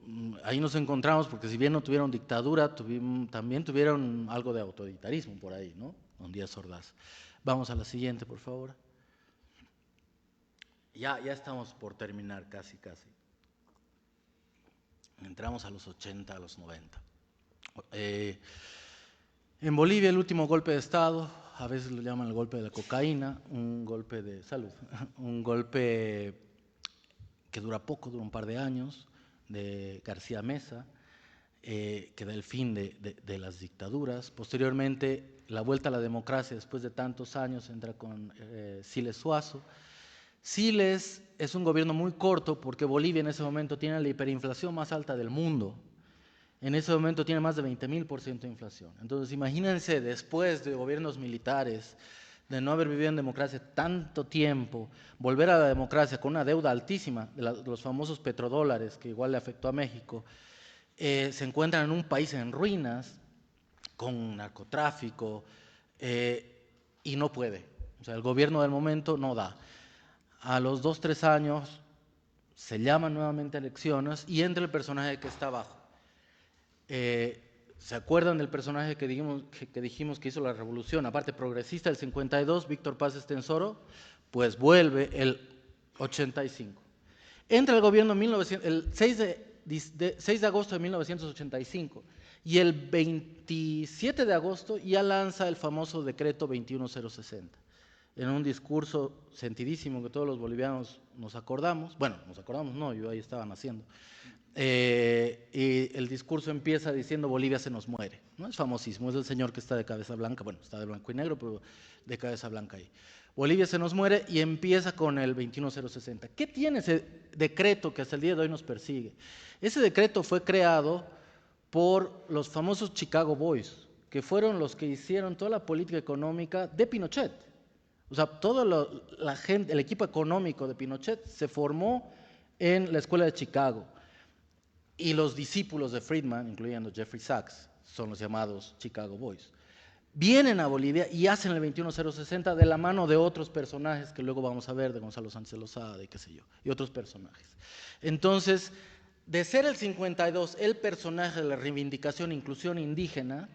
ahí nos encontramos porque si bien no tuvieron dictadura, también tuvieron algo de autoritarismo por ahí, ¿no? Don Díaz Ordaz. Vamos a la siguiente, por favor. Ya estamos por terminar, casi. Entramos a los 80, a los 90. En Bolivia el último golpe de Estado, a veces lo llaman el golpe de la cocaína, un golpe de salud, un golpe que dura poco, dura un par de años, de García Meza, que da el fin de las dictaduras. Posteriormente, la vuelta a la democracia después de tantos años entra con Siles Suazo. Siles es un gobierno muy corto porque Bolivia en ese momento tiene la hiperinflación más alta del mundo. En ese momento tiene más de 20.000% de inflación. Entonces, imagínense, después de gobiernos militares, de no haber vivido en democracia tanto tiempo, volver a la democracia con una deuda altísima, de los famosos petrodólares, que igual le afectó a México, se encuentran en un país en ruinas, con narcotráfico, y no puede. O sea, el gobierno del momento no da. A los 2, 3 años se llaman nuevamente elecciones y entra el personaje que está abajo. ¿Se acuerdan del personaje que dijimos que hizo la revolución? Aparte progresista, el 52, Víctor Paz Estenssoro, pues vuelve el 85. Entra el gobierno el 6 de agosto de 1985 y el 27 de agosto ya lanza el famoso decreto 21060. En un discurso sentidísimo que todos los bolivianos nos acordamos, bueno, nos acordamos no, yo ahí estaba naciendo, y el discurso empieza diciendo Bolivia se nos muere, ¿no? Es famosísimo, es el señor que está de cabeza blanca, bueno, está de blanco y negro, pero de cabeza blanca ahí. Bolivia se nos muere y empieza con el 21060. ¿Qué tiene ese decreto que hasta el día de hoy nos persigue? Ese decreto fue creado por los famosos Chicago Boys, que fueron los que hicieron toda la política económica de Pinochet. O sea, todo la gente, el equipo económico de Pinochet se formó en la escuela de Chicago. Y los discípulos de Friedman, incluyendo Jeffrey Sachs, son los llamados Chicago Boys. Vienen a Bolivia y hacen el 21060 de la mano de otros personajes que luego vamos a ver, de Gonzalo Sánchez Lozada y qué sé yo, y otros personajes. Entonces, de ser el 52 el personaje de la reivindicación e inclusión indígena,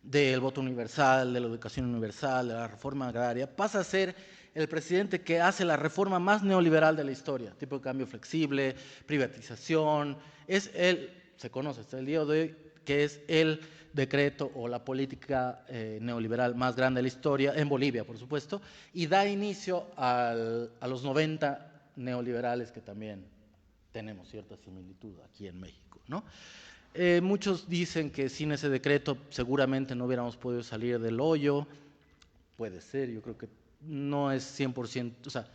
del voto universal, de la educación universal, de la reforma agraria, pasa a ser el presidente que hace la reforma más neoliberal de la historia, tipo de cambio flexible, privatización, es él, se conoce hasta el día de hoy, que es el decreto o la política neoliberal más grande de la historia, en Bolivia, por supuesto, y da inicio a los 90 neoliberales que también tenemos cierta similitud aquí en México, ¿no? Muchos dicen que sin ese decreto seguramente no hubiéramos podido salir del hoyo, puede ser, yo creo que no es 100%, o sea,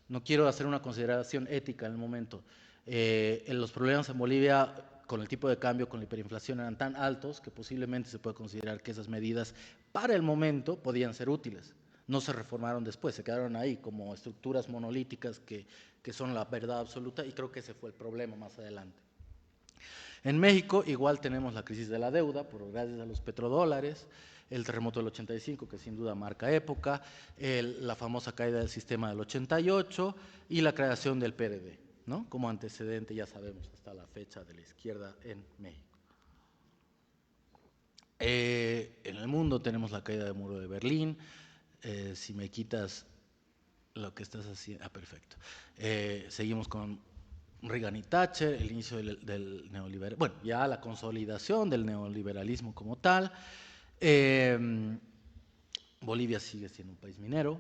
no quiero hacer una consideración ética en el momento. Los problemas en Bolivia con el tipo de cambio, con la hiperinflación eran tan altos que posiblemente se puede considerar que esas medidas para el momento podían ser útiles. No se reformaron después, se quedaron ahí como estructuras monolíticas que son la verdad absoluta y creo que ese fue el problema más adelante. En México igual tenemos la crisis de la deuda, gracias a los petrodólares, el terremoto del 85, que sin duda marca época, la famosa caída del sistema del 88 y la creación del PRD, ¿no? Como antecedente, ya sabemos, hasta la fecha de la izquierda en México. En el mundo tenemos la caída del muro de Berlín, si me quitas lo que estás haciendo, perfecto. Seguimos con Reagan y Thatcher, el inicio del neoliberalismo, bueno, ya la consolidación del neoliberalismo como tal. Bolivia sigue siendo un país minero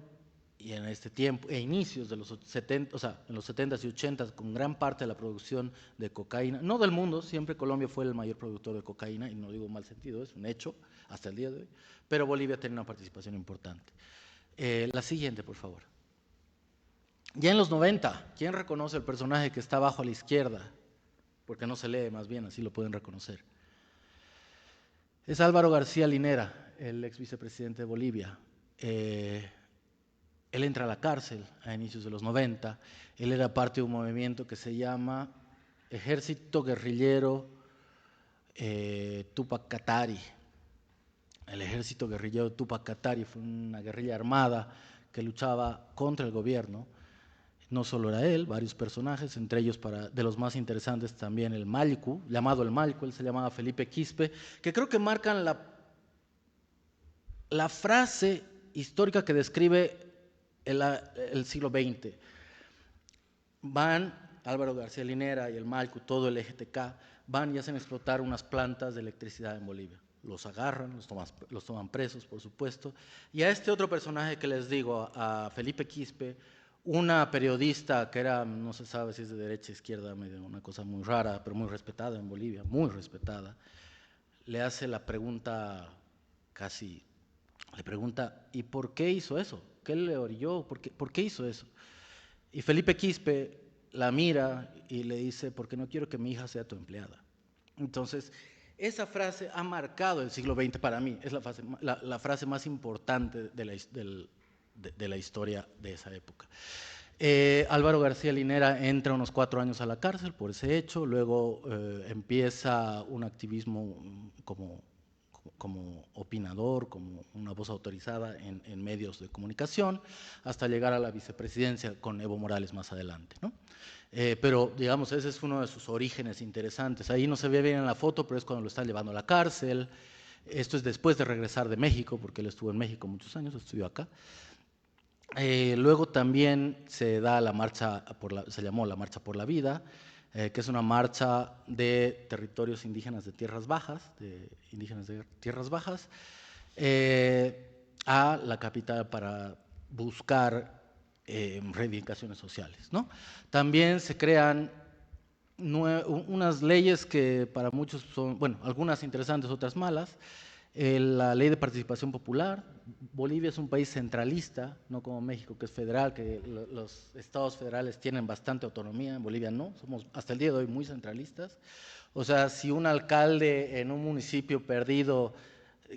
y en este tiempo, inicios de los 70, o sea, en los 70s y 80s, con gran parte de la producción de cocaína, no del mundo, siempre Colombia fue el mayor productor de cocaína, y no digo en mal sentido, es un hecho hasta el día de hoy, pero Bolivia tiene una participación importante. La siguiente, por favor. Ya en los 90, ¿quién reconoce el personaje que está abajo a la izquierda? Porque no se lee, más bien, así lo pueden reconocer. Es Álvaro García Linera, el ex vicepresidente de Bolivia. Él entra a la cárcel a inicios de los 90. Él era parte de un movimiento que se llama Ejército Guerrillero Tupac Katari. El ejército guerrillero Tupac Katari fue una guerrilla armada que luchaba contra el gobierno. No solo era él, varios personajes, entre ellos de los más interesantes también el Malcu, llamado el Malcu, él se llamaba Felipe Quispe, que creo que marcan la frase histórica que describe el siglo XX. Van Álvaro García Linera y el Malcu, todo el EGTK, van y hacen explotar unas plantas de electricidad en Bolivia. Los agarran, los toman presos, por supuesto. Y a este otro personaje que les digo, a Felipe Quispe, una periodista que era, no se sabe si es de derecha o izquierda, una cosa muy rara, pero muy respetada en Bolivia, muy respetada. le hace la pregunta casi, le pregunta, ¿y por qué hizo eso? ¿Qué le orilló? ¿Por qué hizo eso? Y Felipe Quispe la mira y le dice, porque no quiero que mi hija sea tu empleada. Entonces, esa frase ha marcado el siglo XX para mí, es la frase más importante de la historia de esa época. Álvaro García Linera entra unos 4 años a la cárcel por ese hecho, luego empieza un activismo como opinador, como una voz autorizada en medios de comunicación, hasta llegar a la vicepresidencia con Evo Morales más adelante, ¿no? Pero, digamos, ese es uno de sus orígenes interesantes. Ahí no se ve bien en la foto, pero es cuando lo están llevando a la cárcel. Esto es después de regresar de México, porque él estuvo en México muchos años, estudió acá. Luego también se da la marcha, se llamó la Marcha por la Vida, que es una marcha de territorios indígenas de tierras bajas, a la capital para buscar reivindicaciones sociales, ¿no? También se crean unas leyes que para muchos son, bueno, algunas interesantes, otras malas. La ley de participación popular. Bolivia es un país centralista, no como México, que es federal, que los estados federales tienen bastante autonomía. En Bolivia no, somos hasta el día de hoy muy centralistas. O sea, si un alcalde en un municipio perdido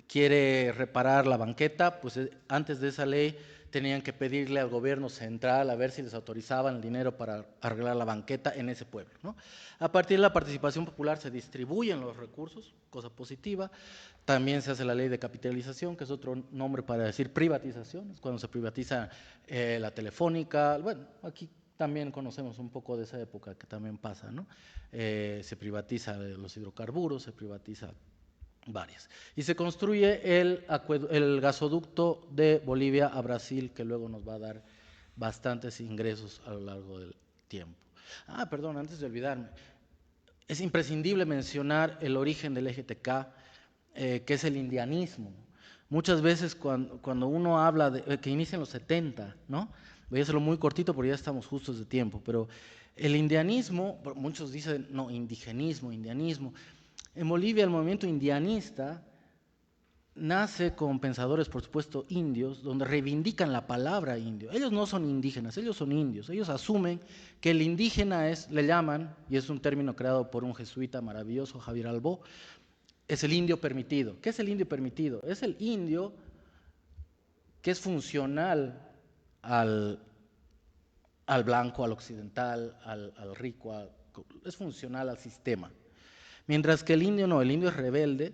quiere reparar la banqueta, pues antes de esa ley tenían que pedirle al gobierno central a ver si les autorizaban el dinero para arreglar la banqueta en ese pueblo, ¿no? A partir de la participación popular se distribuyen los recursos, cosa positiva. También se hace la ley de capitalización, que es otro nombre para decir privatización, es cuando se privatiza la telefónica. Bueno, aquí también conocemos un poco de esa época que también pasa, ¿no? Se privatiza los hidrocarburos, se privatiza varias. Y se construye el gasoducto de Bolivia a Brasil, que luego nos va a dar bastantes ingresos a lo largo del tiempo. Ah, perdón, antes de olvidarme, es imprescindible mencionar el origen del LGTK, que es el indianismo. Muchas veces cuando uno habla de que inicia en los 70, ¿no? Voy a hacerlo muy cortito porque ya estamos justos de tiempo, pero el indianismo, muchos dicen, no, indigenismo, indianismo. En Bolivia el movimiento indianista nace con pensadores, por supuesto, indios, donde reivindican la palabra indio. Ellos no son indígenas, ellos son indios. Ellos asumen que el indígena le llaman, y es un término creado por un jesuita maravilloso, Javier Albó, es el indio permitido. ¿Qué es el indio permitido? Es el indio que es funcional al blanco, al occidental, al rico, es funcional al sistema. Mientras que el indio no, el indio es rebelde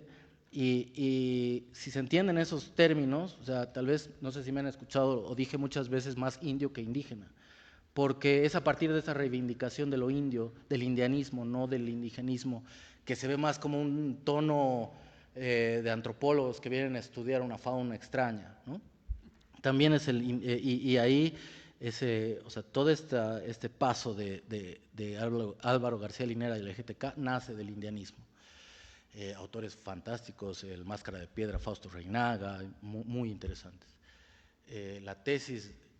y si se entienden esos términos, o sea, tal vez, no sé si me han escuchado o dije muchas veces más indio que indígena, porque es a partir de esa reivindicación de lo indio, del indianismo, no del indigenismo, que se ve más como un tono de antropólogos que vienen a estudiar una fauna extraña, ¿no? También es y ahí o sea, todo este paso de Álvaro García Linera y el LGTK nace del indianismo. Autores fantásticos, el Máscara de Piedra, Fausto Reinaga, muy interesantes.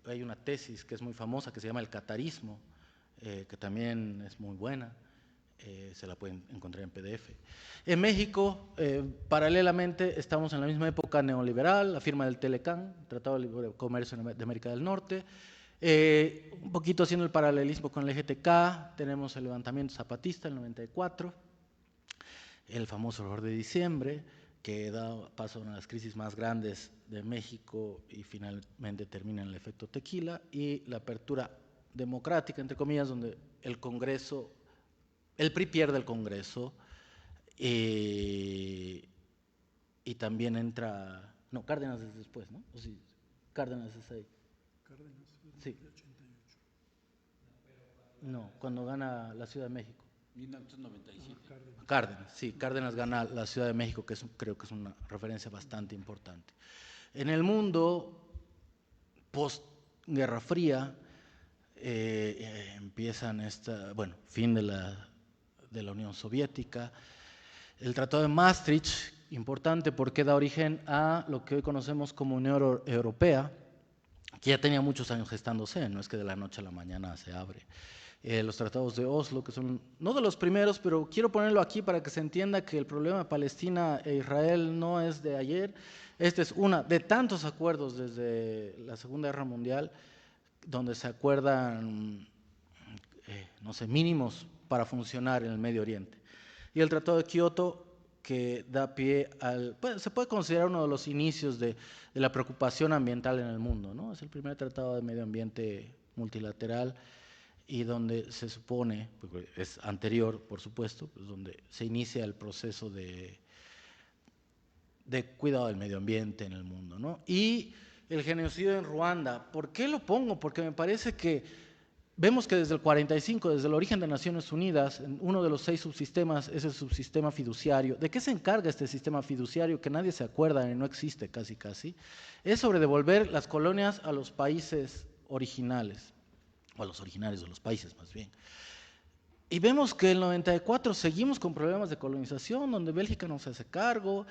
Hay una tesis que es muy famosa que se llama El Catarismo, que también es muy buena, se la pueden encontrar en PDF. En México, paralelamente, estamos en la misma época neoliberal, la firma del Telecán, Tratado de Libre Comercio de América del Norte. Un poquito haciendo el paralelismo con el LGTK, tenemos el levantamiento zapatista, el 94, el famoso error de diciembre, que da paso a una de las crisis más grandes de México y finalmente termina en el efecto tequila, y la apertura democrática, entre comillas, donde el PRI pierde el Congreso, y también entra, no, Cárdenas es después, ¿no? Sí, Cárdenas es ahí. Cárdenas, sí. 88. No, cuando gana la Ciudad de México. 1997. Cárdenas, sí, Cárdenas gana la Ciudad de México, que creo que es una referencia bastante importante. En el mundo post-Guerra Fría, empiezan fin de la Unión Soviética. El Tratado de Maastricht, importante porque da origen a lo que hoy conocemos como Unión Europea, que ya tenía muchos años gestándose, no es que de la noche a la mañana se abre. los tratados de Oslo, que son no de los primeros, pero quiero ponerlo aquí para que se entienda que el problema de Palestina e Israel no es de ayer. Este es uno de tantos acuerdos desde la Segunda Guerra Mundial, donde se acuerdan, no sé, mínimos para funcionar en el Medio Oriente. Y el Tratado de Kioto, que da pie se puede considerar uno de los inicios de la preocupación ambiental en el mundo, ¿no? Es el primer tratado de medio ambiente multilateral y donde se supone, porque es anterior, por supuesto, pues donde se inicia el proceso de cuidado del medio ambiente en el mundo, ¿no? Y el genocidio en Ruanda, ¿por qué lo pongo? Porque me parece que vemos que desde el 45, desde el origen de Naciones Unidas, uno de los 6 subsistemas es el subsistema fiduciario. ¿De qué se encarga este sistema fiduciario que nadie se acuerda y no existe casi? Es sobre devolver las colonias a los países originales, o a los originarios de los países más bien. Y vemos que en el 94 seguimos con problemas de colonización, donde Bélgica no se hace cargo.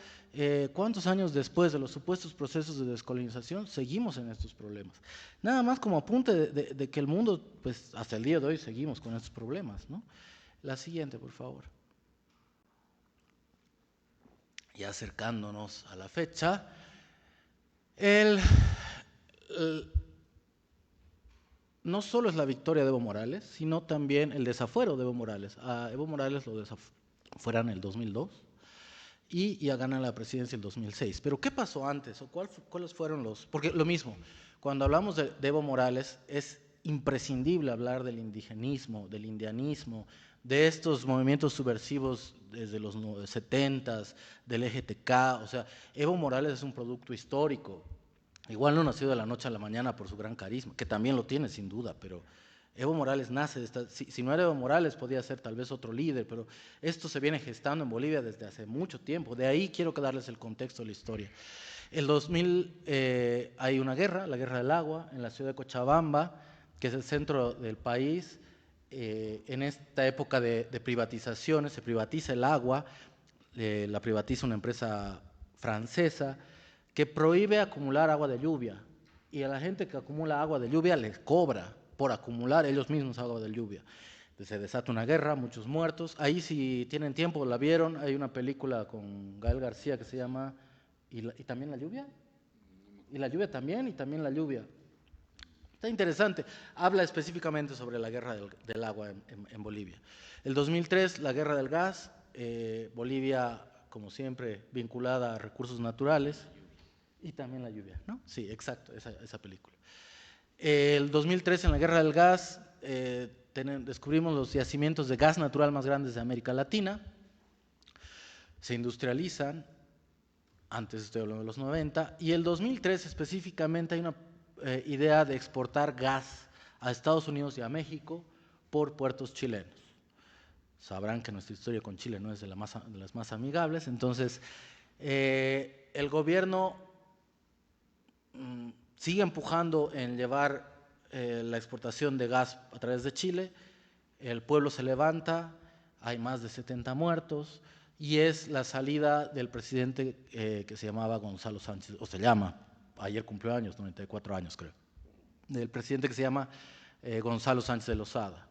¿Cuántos años después de los supuestos procesos de descolonización seguimos en estos problemas? Nada más como apunte de que el mundo, pues hasta el día de hoy seguimos con estos problemas, ¿no? La siguiente, por favor. Ya acercándonos a la fecha, no solo es la victoria de Evo Morales, sino también el desafuero de Evo Morales. A Evo Morales lo desafueran en el 2002 y ya gana la presidencia en el 2006. Pero ¿qué pasó antes? ¿O cuáles fueron los...? Porque lo mismo, cuando hablamos de Evo Morales es imprescindible hablar del indigenismo, del indianismo, de estos movimientos subversivos desde los 70s, del EGTK. O sea, Evo Morales es un producto histórico. Igual no nació de la noche a la mañana por su gran carisma, que también lo tiene sin duda, pero Evo Morales nace de si no era Evo Morales podía ser tal vez otro líder, pero esto se viene gestando en Bolivia desde hace mucho tiempo. De ahí quiero darles el contexto de la historia. El 2000 hay una guerra, la Guerra del Agua, en la ciudad de Cochabamba, que es el centro del país. En esta época de privatizaciones, se privatiza el agua, la privatiza una empresa francesa, que prohíbe acumular agua de lluvia, y a la gente que acumula agua de lluvia les cobra por acumular ellos mismos agua de lluvia. Entonces se desata una guerra, muchos muertos. Ahí, si tienen tiempo, la vieron, hay una película con Gael García que se llama ¿Y también la lluvia? Y la lluvia también, y también la lluvia. Está interesante, habla específicamente sobre la guerra del agua en Bolivia. El 2003, la guerra del gas, Bolivia, como siempre, vinculada a recursos naturales. Y también la lluvia, ¿no? Sí, exacto, esa película. El 2003, en la guerra del gas, descubrimos los yacimientos de gas natural más grandes de América Latina. Se industrializan, antes estoy hablando de los 90, y el 2003 específicamente hay una idea de exportar gas a Estados Unidos y a México por puertos chilenos. Sabrán que nuestra historia con Chile no es de las más amigables, entonces el gobierno sigue empujando en llevar la exportación de gas a través de Chile. El pueblo se levanta, hay más de 70 muertos, y es la salida del presidente que se llamaba Gonzalo Sánchez, o se llama, ayer cumplió años, 94 años creo, del presidente que se llama Gonzalo Sánchez de Lozada,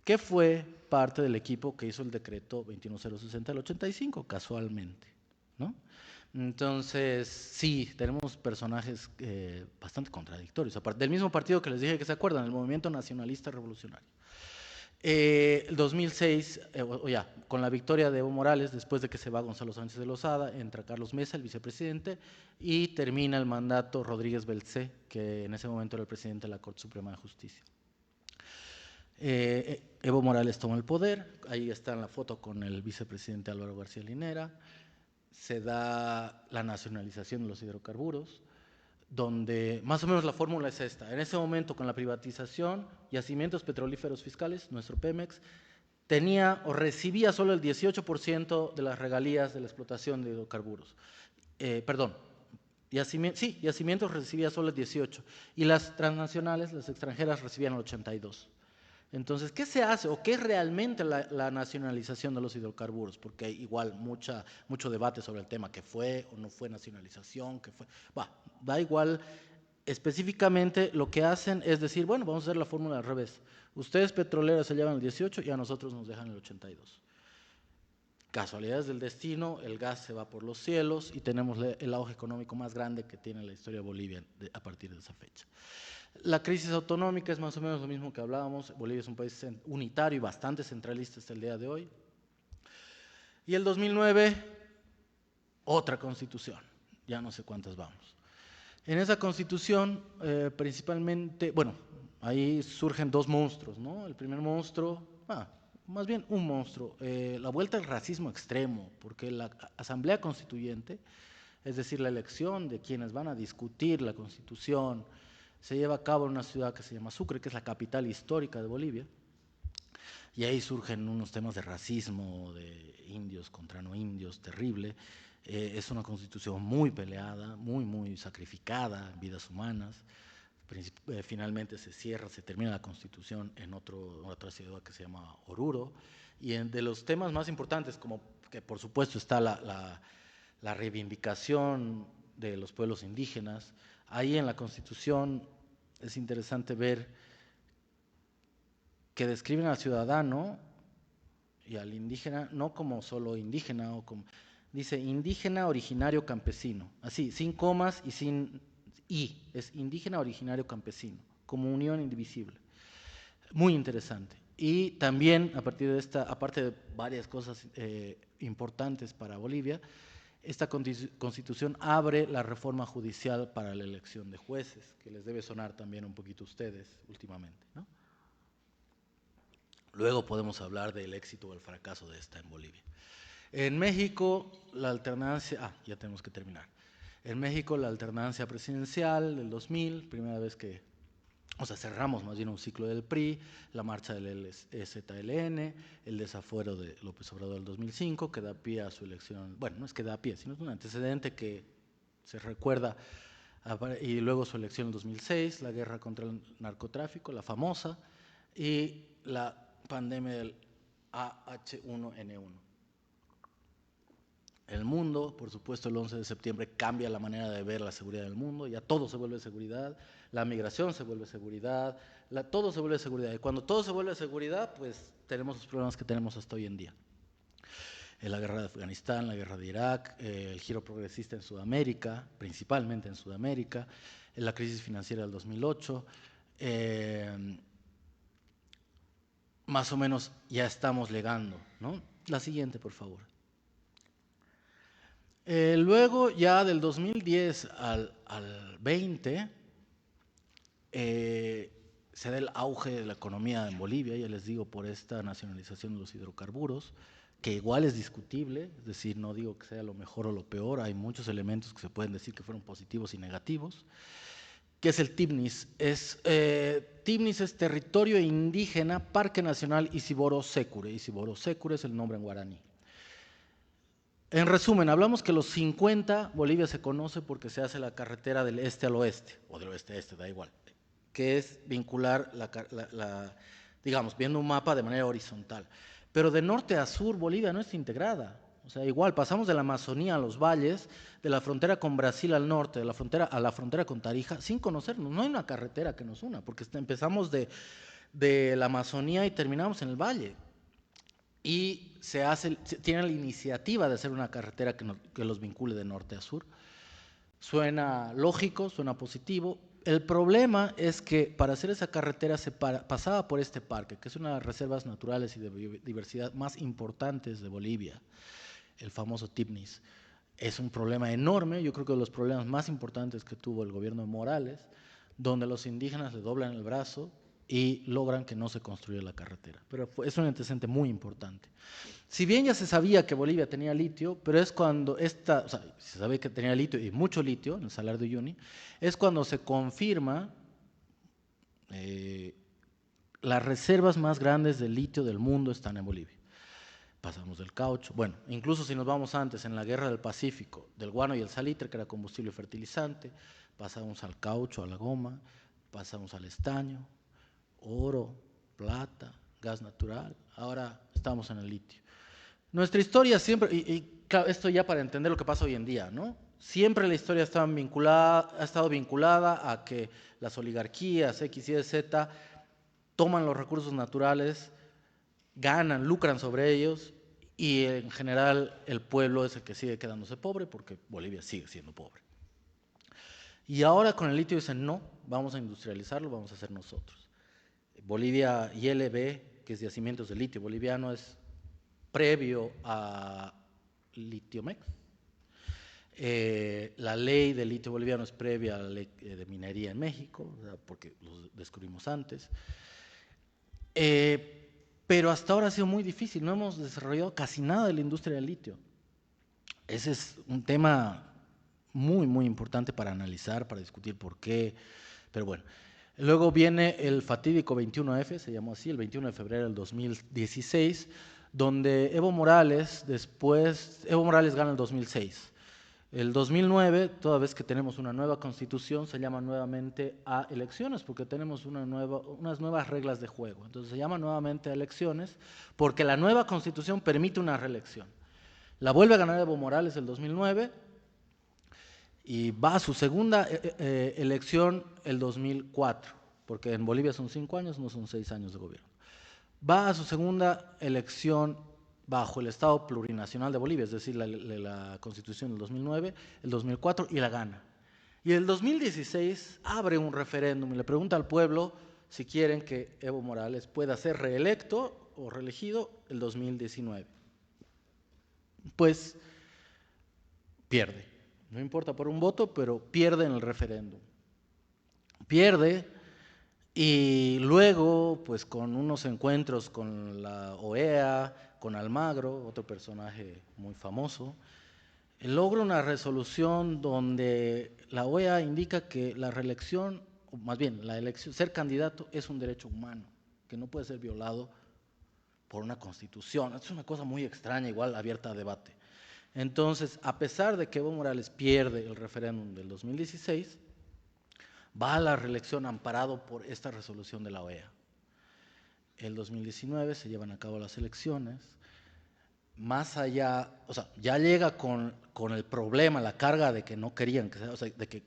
que fue parte del equipo que hizo el decreto 21060 del 85, casualmente, ¿no? Entonces, sí, tenemos personajes bastante contradictorios, aparte del mismo partido que les dije que se acuerdan, el Movimiento Nacionalista Revolucionario. El 2006, con la victoria de Evo Morales, después de que se va Gonzalo Sánchez de Lozada, entra Carlos Mesa, el vicepresidente, y termina el mandato Rodríguez Belcé, que en ese momento era el presidente de la Corte Suprema de Justicia. Evo Morales toma el poder, ahí está en la foto con el vicepresidente Álvaro García Linera. Se da la nacionalización de los hidrocarburos, donde más o menos la fórmula es esta. En ese momento, con la privatización, yacimientos petrolíferos fiscales, nuestro Pemex, tenía o recibía solo el 18% de las regalías de la explotación de hidrocarburos. Yacimientos recibía solo el 18%, y las transnacionales, las extranjeras, recibían el 82%. Entonces, ¿qué se hace o qué es realmente la nacionalización de los hidrocarburos? Porque hay igual mucho debate sobre el tema, que fue o no fue nacionalización, da igual. Específicamente lo que hacen es decir, bueno, vamos a hacer la fórmula al revés. Ustedes petroleras se llevan el 18 y a nosotros nos dejan el 82. Casualidades del destino, el gas se va por los cielos y tenemos el auge económico más grande que tiene la historia de Bolivia a partir de esa fecha. La crisis autonómica es más o menos lo mismo que hablábamos. Bolivia es un país unitario y bastante centralista hasta el día de hoy. Y el 2009, otra constitución, ya no sé cuántas vamos. En esa constitución, principalmente, bueno, ahí surgen dos monstruos, ¿no? El primer monstruo, más bien un monstruo, la vuelta al racismo extremo, porque la Asamblea Constituyente, es decir, la elección de quienes van a discutir la Constitución, se lleva a cabo en una ciudad que se llama Sucre, que es la capital histórica de Bolivia, y ahí surgen unos temas de racismo, de indios contra no indios, terrible. Es una constitución muy peleada, muy sacrificada en vidas humanas. Finalmente se termina la constitución en otra ciudad que se llama Oruro. Y de los temas más importantes, como que por supuesto está la reivindicación de los pueblos indígenas, ahí en la constitución es interesante ver que describen al ciudadano y al indígena no como solo indígena, o como, dice indígena originario campesino, así, sin comas y sin i, es indígena originario campesino, como unión indivisible. Muy interesante. Y también, a partir de esta, aparte de varias cosas importantes para Bolivia, esta constitución abre la reforma judicial para la elección de jueces, que les debe sonar también un poquito a ustedes últimamente, ¿no? Luego podemos hablar del éxito o el fracaso de esta en Bolivia. En México, la alternancia, ya tenemos que terminar. En México, la alternancia presidencial del 2000, primera vez que, cerramos más bien un ciclo del PRI, la marcha del EZLN, el desafuero de López Obrador del 2005, que da pie a su elección, bueno, no es que da pie, sino es un antecedente que se recuerda, y luego su elección en 2006, la guerra contra el narcotráfico, la famosa, y la pandemia del AH1N1. El mundo, por supuesto, el 11 de septiembre cambia la manera de ver la seguridad del mundo, ya todo se vuelve seguridad, la migración se vuelve seguridad, todo se vuelve seguridad. Y cuando todo se vuelve seguridad, pues tenemos los problemas que tenemos hasta hoy en día. La guerra de Afganistán, la guerra de Irak, el giro progresista en Sudamérica, principalmente en Sudamérica, la crisis financiera del 2008, más o menos ya estamos llegando, ¿no? La siguiente, por favor. Luego, ya del 2010 al 20, se da el auge de la economía en Bolivia, ya les digo, por esta nacionalización de los hidrocarburos, que igual es discutible, es decir, no digo que sea lo mejor o lo peor, hay muchos elementos que se pueden decir que fueron positivos y negativos. ¿Qué es el TIBNIS? TIBNIS es Territorio Indígena Parque Nacional Isiboro-Sécure. Isiboro-Sécure es el nombre en guaraní. En resumen, hablamos que los 50, Bolivia se conoce porque se hace la carretera del este al oeste, o del oeste a este, da igual, que es vincular, digamos, viendo un mapa de manera horizontal. Pero de norte a sur, Bolivia no está integrada. O sea, igual, pasamos de la Amazonía a los valles, de la frontera con Brasil al norte, de la frontera a la frontera con Tarija, sin conocernos. No hay una carretera que nos una, porque empezamos de la Amazonía y terminamos en el valle. Y tiene la iniciativa de hacer una carretera que los vincule de norte a sur. Suena lógico, suena positivo. El problema es que para hacer esa carretera se pasaba por este parque, que es una de las reservas naturales y de biodiversidad más importantes de Bolivia, el famoso TIBNIS. Es un problema enorme, yo creo que de los problemas más importantes que tuvo el gobierno de Morales, donde los indígenas le doblan el brazo y logran que no se construya la carretera. Pero es un antecedente muy importante. Si bien ya se sabía que Bolivia tenía litio, pero es cuando se sabe que tenía litio y mucho litio en el Salar de Uyuni, es cuando se confirma las reservas más grandes de litio del mundo están en Bolivia. Pasamos del caucho, bueno, incluso si nos vamos antes, en la Guerra del Pacífico, del guano y el salitre, que era combustible y fertilizante, pasamos al caucho, a la goma, pasamos al estaño, oro, plata, gas natural, ahora estamos en el litio. Nuestra historia siempre, y claro, esto ya para entender lo que pasa hoy en día, ¿no? Siempre la historia ha estado vinculada a que las oligarquías X, Y, Z toman los recursos naturales, ganan, lucran sobre ellos, y en general el pueblo es el que sigue quedándose pobre porque Bolivia sigue siendo pobre. Y ahora con el litio dicen, no, vamos a industrializarlo, vamos a hacer nosotros. Bolivia YLB, que es Yacimientos de Litio Boliviano, es previo a Litiomex. La ley de litio boliviano es previa a la ley de minería en México, o sea, porque los descubrimos antes. Pero hasta ahora ha sido muy difícil, no hemos desarrollado casi nada de la industria del litio. Ese es un tema muy, muy importante para analizar, para discutir por qué, pero bueno. Luego viene el fatídico 21F, se llamó así, el 21 de febrero del 2016, donde Evo Morales gana el 2006. El 2009, toda vez que tenemos una nueva constitución, se llama nuevamente a elecciones, porque tenemos unas nuevas reglas de juego. Entonces se llama nuevamente a elecciones, porque la nueva constitución permite una reelección. La vuelve a ganar Evo Morales el 2009, y va a su segunda elección el 2004, porque en Bolivia son 5 años, no son 6 años de gobierno. Va a su segunda elección bajo el Estado Plurinacional de Bolivia, es decir, la Constitución del 2009, el 2004, y la gana. Y el 2016 abre un referéndum y le pregunta al pueblo si quieren que Evo Morales pueda ser reelecto o reelegido el 2019. Pues pierde. No importa por un voto, pero pierde en el referéndum. Pierde, y luego, pues con unos encuentros con la OEA, con Almagro, otro personaje muy famoso, logra una resolución donde la OEA indica que la reelección, o más bien la elección, ser candidato es un derecho humano, que no puede ser violado por una constitución. Es una cosa muy extraña, igual abierta a debate. Entonces, a pesar de que Evo Morales pierde el referéndum del 2016, va a la reelección amparado por esta resolución de la OEA. El 2019 se llevan a cabo las elecciones. Más allá, o sea, ya llega con el problema, la carga de que no querían, o sea, de que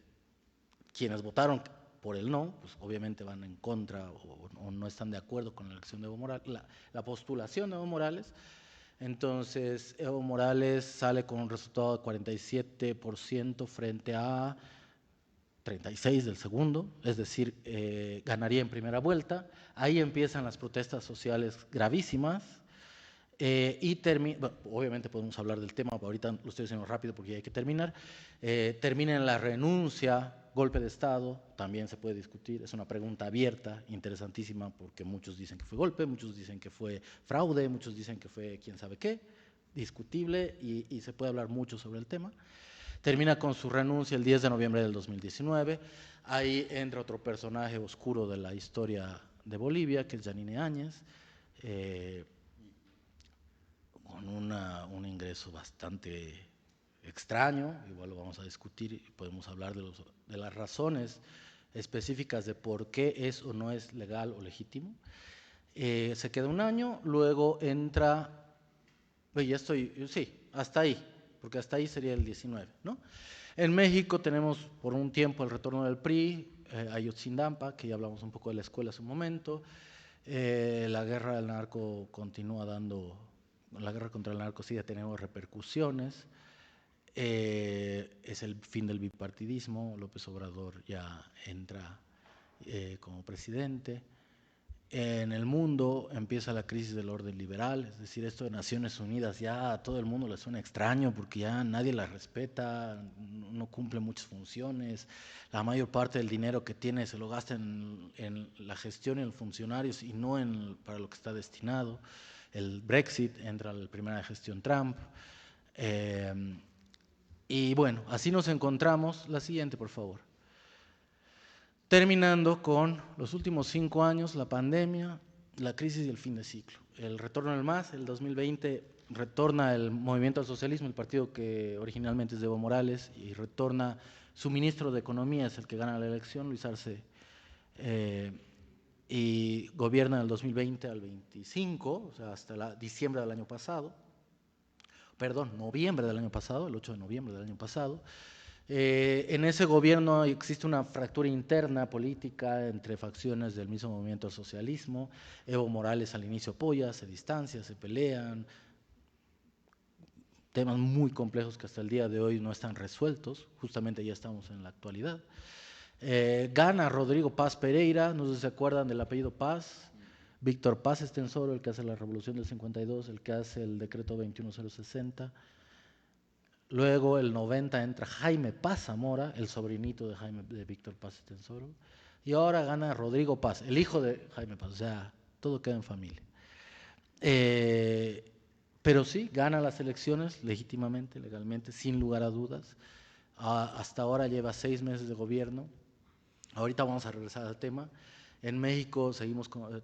quienes votaron por el no, pues obviamente van en contra o no están de acuerdo con la elección de Evo Morales, la postulación de Evo Morales. Entonces, Evo Morales sale con un resultado de 47% frente a 36% del segundo, es decir, ganaría en primera vuelta. Ahí empiezan las protestas sociales gravísimas y bueno, obviamente podemos hablar del tema, pero ahorita lo estoy haciendo rápido porque ya hay que terminar. Termina en la renuncia, golpe de Estado, también se puede discutir, es una pregunta abierta, interesantísima, porque muchos dicen que fue golpe, muchos dicen que fue fraude, muchos dicen que fue quién sabe qué, discutible, y se puede hablar mucho sobre el tema. Termina con su renuncia el 10 de noviembre del 2019, ahí entra otro personaje oscuro de la historia de Bolivia, que es Yanine Áñez, con un ingreso bastante extraño, igual lo vamos a discutir y podemos hablar de las razones específicas de por qué es o no es legal o legítimo. Se queda un año, luego entra, hasta ahí, porque hasta ahí sería el 19, ¿no? En México tenemos por un tiempo el retorno del PRI, Ayotzinapa, que ya hablamos un poco de la escuela hace un momento. La guerra del narco continúa la guerra contra el narco sigue teniendo repercusiones. Es el fin del bipartidismo, López Obrador ya entra como presidente. En el mundo empieza la crisis del orden liberal, es decir, esto de Naciones Unidas ya a todo el mundo le suena extraño porque ya nadie la respeta, no cumple muchas funciones, la mayor parte del dinero que tiene se lo gasta en la gestión y en los funcionarios y no para lo que está destinado. El Brexit entra en la primera gestión Trump. Y bueno, así nos encontramos. La siguiente, por favor. Terminando con los últimos 5 años, la pandemia, la crisis y el fin de ciclo. El retorno del MAS, el 2020 retorna el Movimiento al Socialismo, el partido que originalmente es de Evo Morales, y retorna su ministro de Economía, es el que gana la elección, Luis Arce, y gobierna del 2020 al 25, o sea, hasta diciembre del año pasado. Perdón, noviembre del año pasado, el 8 de noviembre del año pasado. En ese gobierno existe una fractura interna política entre facciones del mismo movimiento al socialismo. Evo Morales al inicio apoya, se distancia, se pelean, temas muy complejos que hasta el día de hoy no están resueltos, justamente ya estamos en la actualidad. Gana Rodrigo Paz Pereira, no sé si se acuerdan del apellido Paz, Víctor Paz Estenssoro, el que hace la revolución del 52, el que hace el decreto 21060. Luego el 90 entra Jaime Paz Zamora, el sobrinito de Víctor Paz Estenssoro, y ahora gana Rodrigo Paz, el hijo de Jaime Paz, o sea, todo queda en familia. Pero sí, gana las elecciones legítimamente, legalmente, sin lugar a dudas. Hasta ahora lleva 6 meses de gobierno. Ahorita vamos a regresar al tema. En México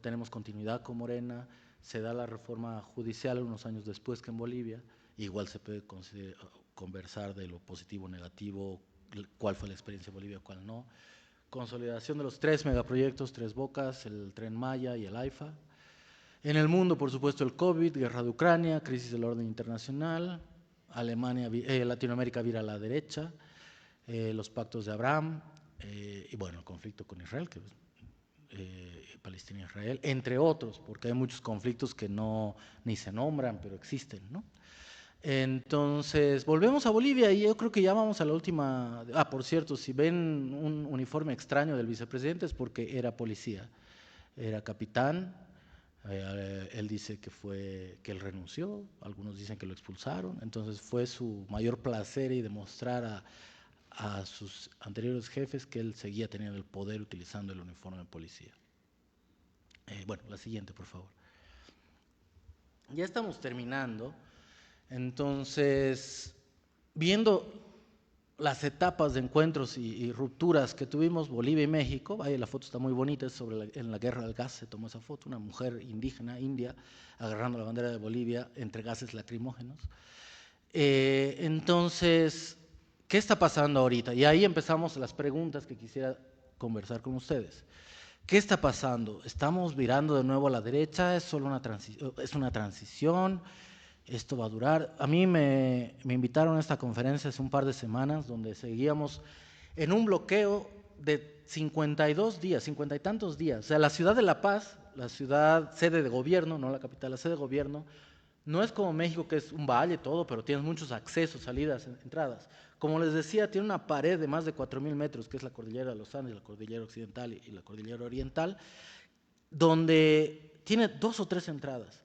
tenemos continuidad con Morena, se da la reforma judicial unos años después que en Bolivia. Igual se puede conversar de lo positivo, negativo, cuál fue la experiencia de Bolivia, cuál no. Consolidación de los 3 megaproyectos, 3 Bocas, el Tren Maya y el AIFA. En el mundo, por supuesto, el COVID, guerra de Ucrania, crisis del orden internacional, Latinoamérica vira a la derecha, los pactos de Abraham, y bueno, el conflicto con Israel, Palestina e Israel, entre otros, porque hay muchos conflictos que ni se nombran, pero existen, ¿no? Entonces, volvemos a Bolivia y yo creo que ya vamos a la última. Por cierto, si ven un uniforme extraño del vicepresidente es porque era policía, era capitán. Él dice que él renunció, algunos dicen que lo expulsaron, entonces fue su mayor placer y demostrar a sus anteriores jefes que él seguía teniendo el poder utilizando el uniforme de policía. Bueno, la siguiente, por favor. Ya estamos terminando. Entonces, viendo las etapas de encuentros y rupturas que tuvimos Bolivia y México, vaya, la foto está muy bonita, es en la guerra del gas se tomó esa foto, una mujer indígena, india, agarrando la bandera de Bolivia entre gases lacrimógenos. Entonces, ¿qué está pasando ahorita? Y ahí empezamos las preguntas que quisiera conversar con ustedes. ¿Qué está pasando? ¿Estamos virando de nuevo a la derecha? ¿Es solo una transición? ¿Esto va a durar? A mí me invitaron a esta conferencia hace un par de semanas donde seguíamos en un bloqueo de 52 días, 50 y tantos días. O sea, la ciudad de La Paz, la ciudad sede de gobierno, no la capital, la sede de gobierno, no es como México que es un valle todo, pero tienes muchos accesos, salidas, entradas. Como les decía, tiene una pared de más de 4.000 metros, que es la cordillera de los Andes, la cordillera occidental y la cordillera oriental, donde tiene 2 o 3 entradas.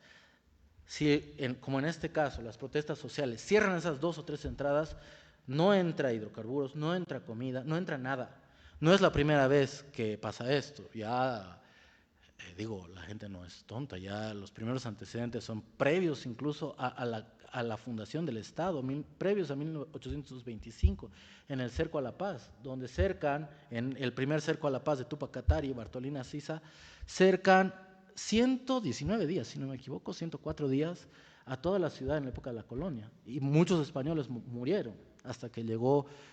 Si, como en este caso, las protestas sociales cierran esas 2 o 3 entradas, no entra hidrocarburos, no entra comida, no entra nada. No es la primera vez que pasa esto. Ya, la gente no es tonta, ya los primeros antecedentes son previos incluso a la fundación del Estado, previos a 1825, en el Cerco a la Paz, donde cercan, en el primer Cerco a la Paz de Túpac Katari, Bartolina Sisa, cercan 119 días, si no me equivoco, 104 días a toda la ciudad en la época de la colonia. Y muchos españoles murieron hasta que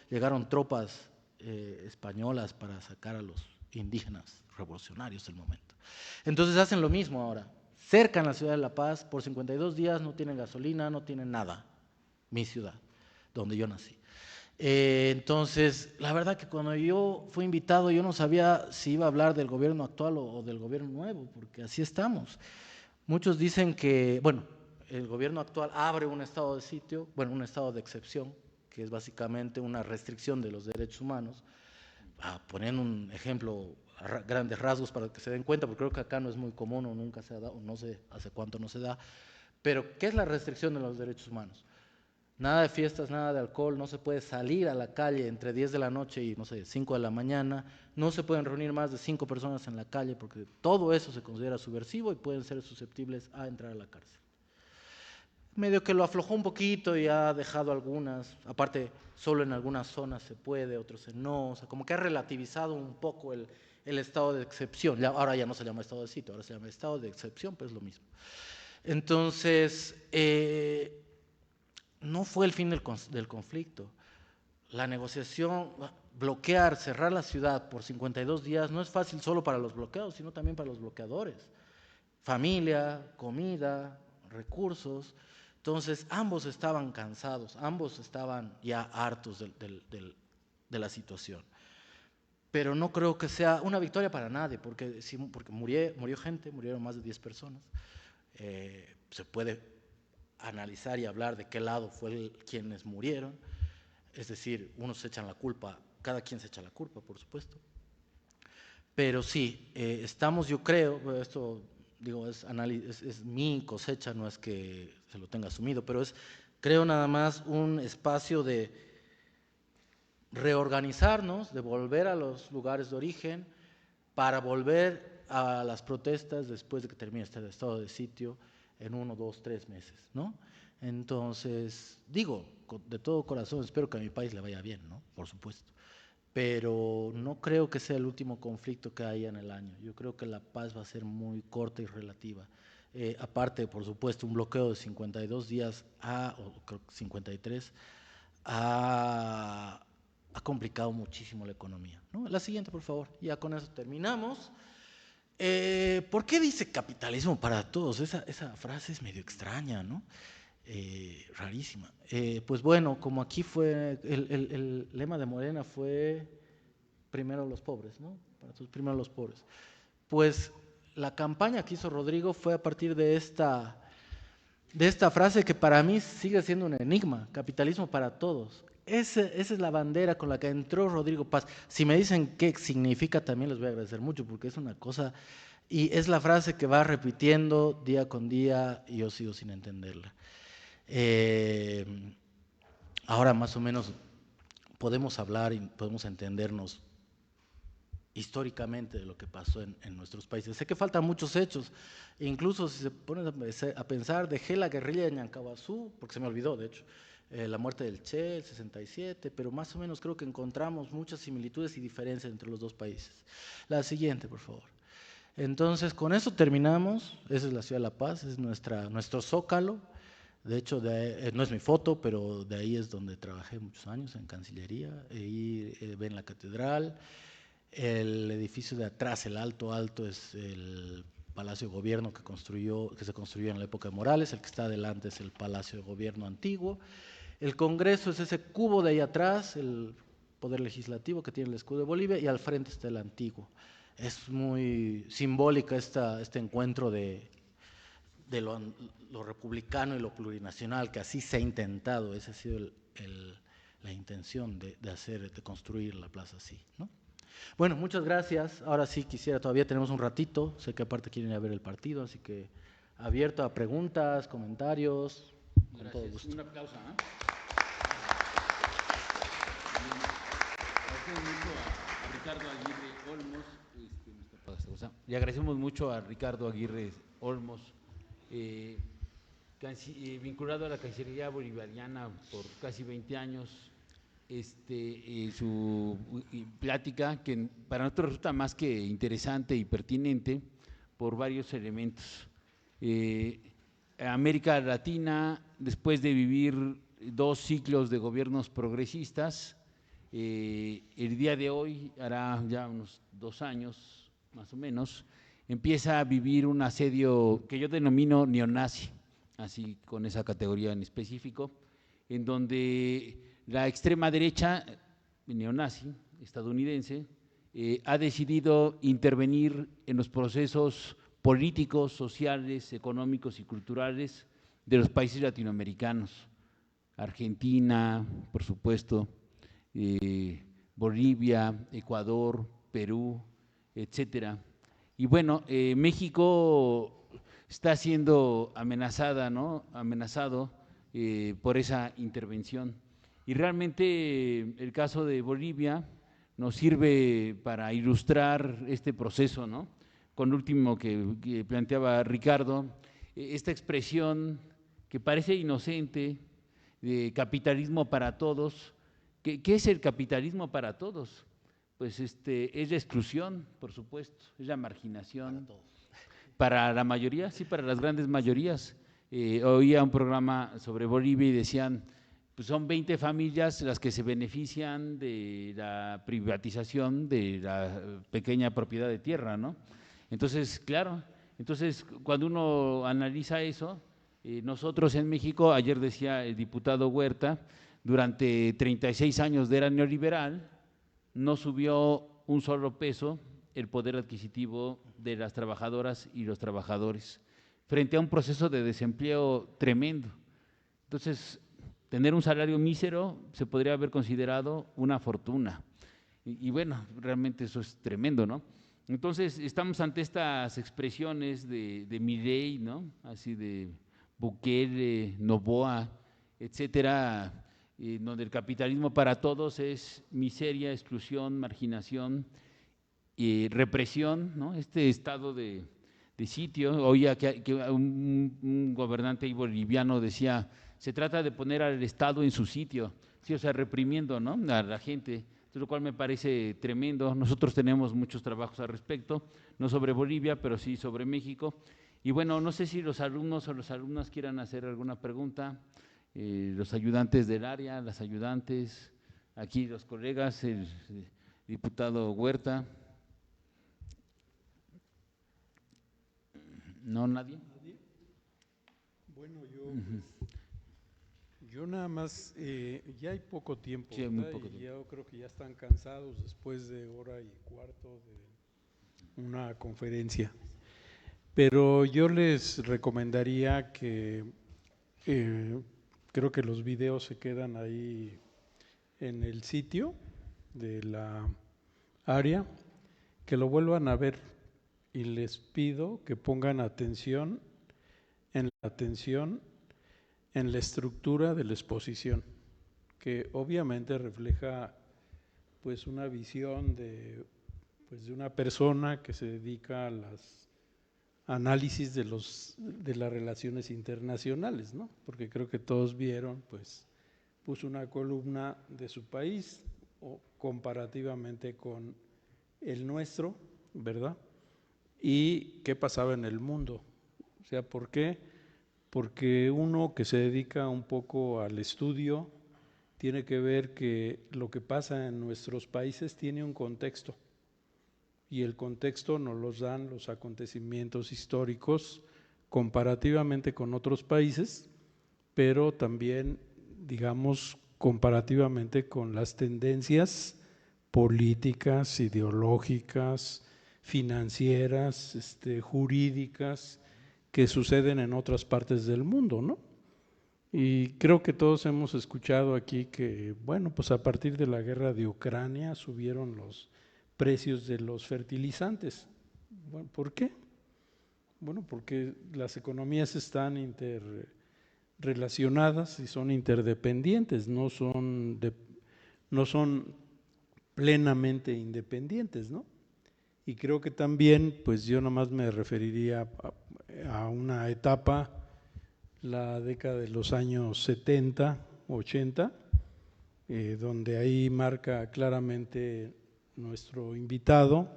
llegaron tropas españolas para sacar a los indígenas revolucionarios del momento. Entonces hacen lo mismo ahora. Cercan la ciudad de La Paz, por 52 días no tienen gasolina, no tienen nada. Mi ciudad, donde yo nací. Entonces, la verdad que cuando yo fui invitado, yo no sabía si iba a hablar del gobierno actual o del gobierno nuevo, porque así estamos. Muchos dicen que, el gobierno actual abre un estado de sitio, un estado de excepción, que es básicamente una restricción de los derechos humanos. Poniendo un ejemplo a grandes rasgos para que se den cuenta, porque creo que acá no es muy común o nunca se ha dado, o no sé hace cuánto no se da, pero ¿qué es la restricción de los derechos humanos? Nada de fiestas, nada de alcohol, no se puede salir a la calle entre 10 de la noche y, 5 de la mañana, no se pueden reunir más de 5 personas en la calle porque todo eso se considera subversivo y pueden ser susceptibles a entrar a la cárcel. Medio que lo aflojó un poquito y ha dejado algunas, aparte solo en algunas zonas se puede, otros no, o sea, como que ha relativizado un poco el estado de excepción. Ahora ya no se llama estado de sitio, ahora se llama estado de excepción, pero es lo mismo. Entonces, no fue el fin del conflicto. La negociación, bloquear, cerrar la ciudad por 52 días no es fácil solo para los bloqueados, sino también para los bloqueadores. Familia, comida, recursos. Entonces, ambos estaban cansados, ambos estaban ya hartos de la situación. Pero no creo que sea una victoria para nadie, porque murió gente, murieron más de 10 personas. Se puede analizar y hablar de qué lado fue quienes murieron, es decir, unos se echan la culpa, cada quien se echa la culpa, por supuesto. Pero sí, estamos, yo creo, esto digo, es mi cosecha, no es que se lo tenga asumido, pero creo nada más un espacio de reorganizarnos, de volver a los lugares de origen, para volver a las protestas después de que termine este estado de sitio en 1, 2, 3 meses, ¿no? Entonces, digo, de todo corazón, espero que a mi país le vaya bien, ¿no? Por supuesto. Pero no creo que sea el último conflicto que haya en el año. Yo creo que la paz va a ser muy corta y relativa. Aparte, por supuesto, un bloqueo de 52 días, o creo que 53, ha complicado muchísimo la economía, ¿no? La siguiente, por favor. Ya con eso terminamos. ¿Por qué dice capitalismo para todos? Esa frase es medio extraña, ¿no? Rarísima. Pues bueno, como aquí fue, el lema de Morena fue primero los pobres, ¿no? Para todos, primero los pobres. Pues la campaña que hizo Rodrigo fue a partir de esta frase que para mí sigue siendo un enigma: capitalismo para todos. Esa es la bandera con la que entró Rodrigo Paz. Si me dicen qué significa, también les voy a agradecer mucho, porque es una cosa, y es la frase que va repitiendo día con día y yo sigo sin entenderla. Ahora más o menos podemos hablar y podemos entendernos históricamente de lo que pasó en nuestros países. Sé que faltan muchos hechos, incluso si se ponen a pensar, dejé la guerrilla de Ñancabazú, porque se me olvidó, de hecho, la muerte del Che, el 67, pero más o menos creo que encontramos muchas similitudes y diferencias entre los dos países. La siguiente, por favor. Entonces, con eso terminamos. Esa es la ciudad de La Paz, es nuestro zócalo. De hecho, no es mi foto, pero de ahí es donde trabajé muchos años, en Cancillería. Ahí ven la catedral. El edificio de atrás, el alto, es el Palacio de Gobierno que se construyó en la época de Morales. El que está adelante es el Palacio de Gobierno antiguo. El Congreso es ese cubo de ahí atrás, el Poder Legislativo que tiene el escudo de Bolivia, y al frente está el antiguo. Es muy simbólica este encuentro de lo republicano y lo plurinacional, que así se ha intentado. Esa ha sido la intención de construir la plaza así, ¿no? Bueno, muchas gracias. Ahora sí todavía tenemos un ratito. Sé que aparte quieren ir a ver el partido, así que abierto a preguntas, comentarios. Con todo gusto. Un aplauso, ¿eh? Ricardo Aguirre Olmos, le agradecemos mucho a Ricardo Aguirre Olmos, vinculado a la Cancillería Bolivariana por casi 20 años. Su plática, que para nosotros resulta más que interesante y pertinente por varios elementos. América Latina, después de vivir 2 ciclos de gobiernos progresistas, el día de hoy, hará ya unos 2 años más o menos, empieza a vivir un asedio que yo denomino neonazi, así con esa categoría en específico, en donde la extrema derecha neonazi estadounidense ha decidido intervenir en los procesos políticos, sociales, económicos y culturales de los países latinoamericanos, Argentina, por supuesto, Bolivia, Ecuador, Perú, etcétera. Y bueno, México está siendo amenazado por esa intervención. Y realmente el caso de Bolivia nos sirve para ilustrar este proceso, ¿no? Con lo último que planteaba Ricardo, esta expresión que parece inocente de capitalismo para todos. ¿Qué es el capitalismo para todos? Pues es la exclusión, por supuesto, es la marginación. Para la mayoría, sí, para las grandes mayorías. Oía un programa sobre Bolivia y decían, pues son 20 familias las que se benefician de la privatización de la pequeña propiedad de tierra, ¿no? Entonces, claro, cuando uno analiza eso, nosotros en México, ayer decía el diputado Huerta, durante 36 años de era neoliberal, no subió un solo peso el poder adquisitivo de las trabajadoras y los trabajadores, frente a un proceso de desempleo tremendo. Entonces, tener un salario mísero se podría haber considerado una fortuna. Y bueno, realmente eso es tremendo, ¿no? Entonces, estamos ante estas expresiones de Milei, ¿no? Así de Bukele, Noboa, etcétera, donde el capitalismo para todos es miseria, exclusión, marginación, represión, ¿no? Este estado de sitio. Oía que un gobernante boliviano decía, se trata de poner al Estado en su sitio, sí, o sea, reprimiendo, ¿no?, a la gente, lo cual me parece tremendo. Nosotros tenemos muchos trabajos al respecto, no sobre Bolivia, pero sí sobre México. Y bueno, no sé si los alumnos o las alumnas quieran hacer alguna pregunta, los ayudantes del área, las ayudantes, aquí los colegas, el diputado Huerta. ¿No, nadie? Bueno, yo nada más, ya hay poco tiempo, Sí, muy poco y tiempo. yo creo que ya están cansados después de hora y cuarto de una conferencia. Pero yo les recomendaría que, creo que los videos se quedan ahí en el sitio de la área, que lo vuelvan a ver, y les pido que pongan atención en la estructura de la exposición, que obviamente refleja pues una visión de una persona que se dedica a los análisis de las relaciones internacionales, ¿no? Porque creo que todos vieron, pues puso una columna de su país o comparativamente con el nuestro, ¿verdad? Y qué pasaba en el mundo. O sea, ¿por qué? Porque uno que se dedica un poco al estudio tiene que ver que lo que pasa en nuestros países tiene un contexto, y el contexto nos los dan los acontecimientos históricos comparativamente con otros países, pero también, digamos, comparativamente con las tendencias políticas, ideológicas, financieras, jurídicas, que suceden en otras partes del mundo, ¿no? Y creo que todos hemos escuchado aquí que, bueno, pues a partir de la guerra de Ucrania subieron los precios de los fertilizantes. Bueno, ¿por qué? Bueno, porque las economías están interrelacionadas y son interdependientes, no son plenamente independientes, ¿no? Y creo que también, pues yo nomás me referiría a una etapa, la década de los años 70, 80, donde ahí marca claramente nuestro invitado,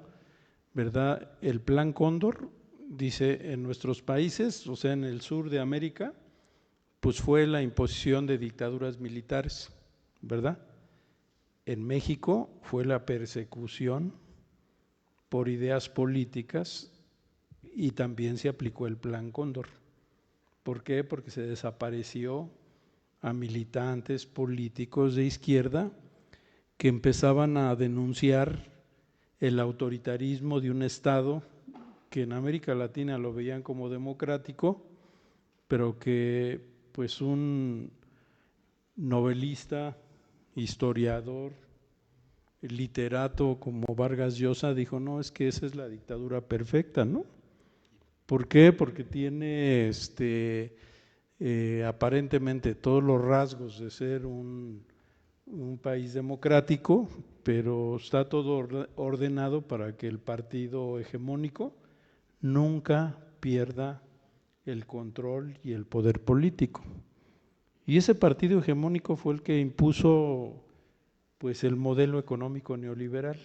¿verdad? El Plan Cóndor, dice, en nuestros países, o sea, en el sur de América, pues fue la imposición de dictaduras militares, ¿verdad? En México fue la persecución por ideas políticas, y también se aplicó el Plan Cóndor. ¿Por qué? Porque se desapareció a militantes políticos de izquierda que empezaban a denunciar el autoritarismo de un Estado que en América Latina lo veían como democrático, pero que pues un novelista, historiador, literato como Vargas Llosa dijo, no, es que esa es la dictadura perfecta, ¿no? ¿Por qué? Porque tiene aparentemente todos los rasgos de ser un país democrático, pero está todo ordenado para que el partido hegemónico nunca pierda el control y el poder político. Y ese partido hegemónico fue el que impuso pues el modelo económico neoliberal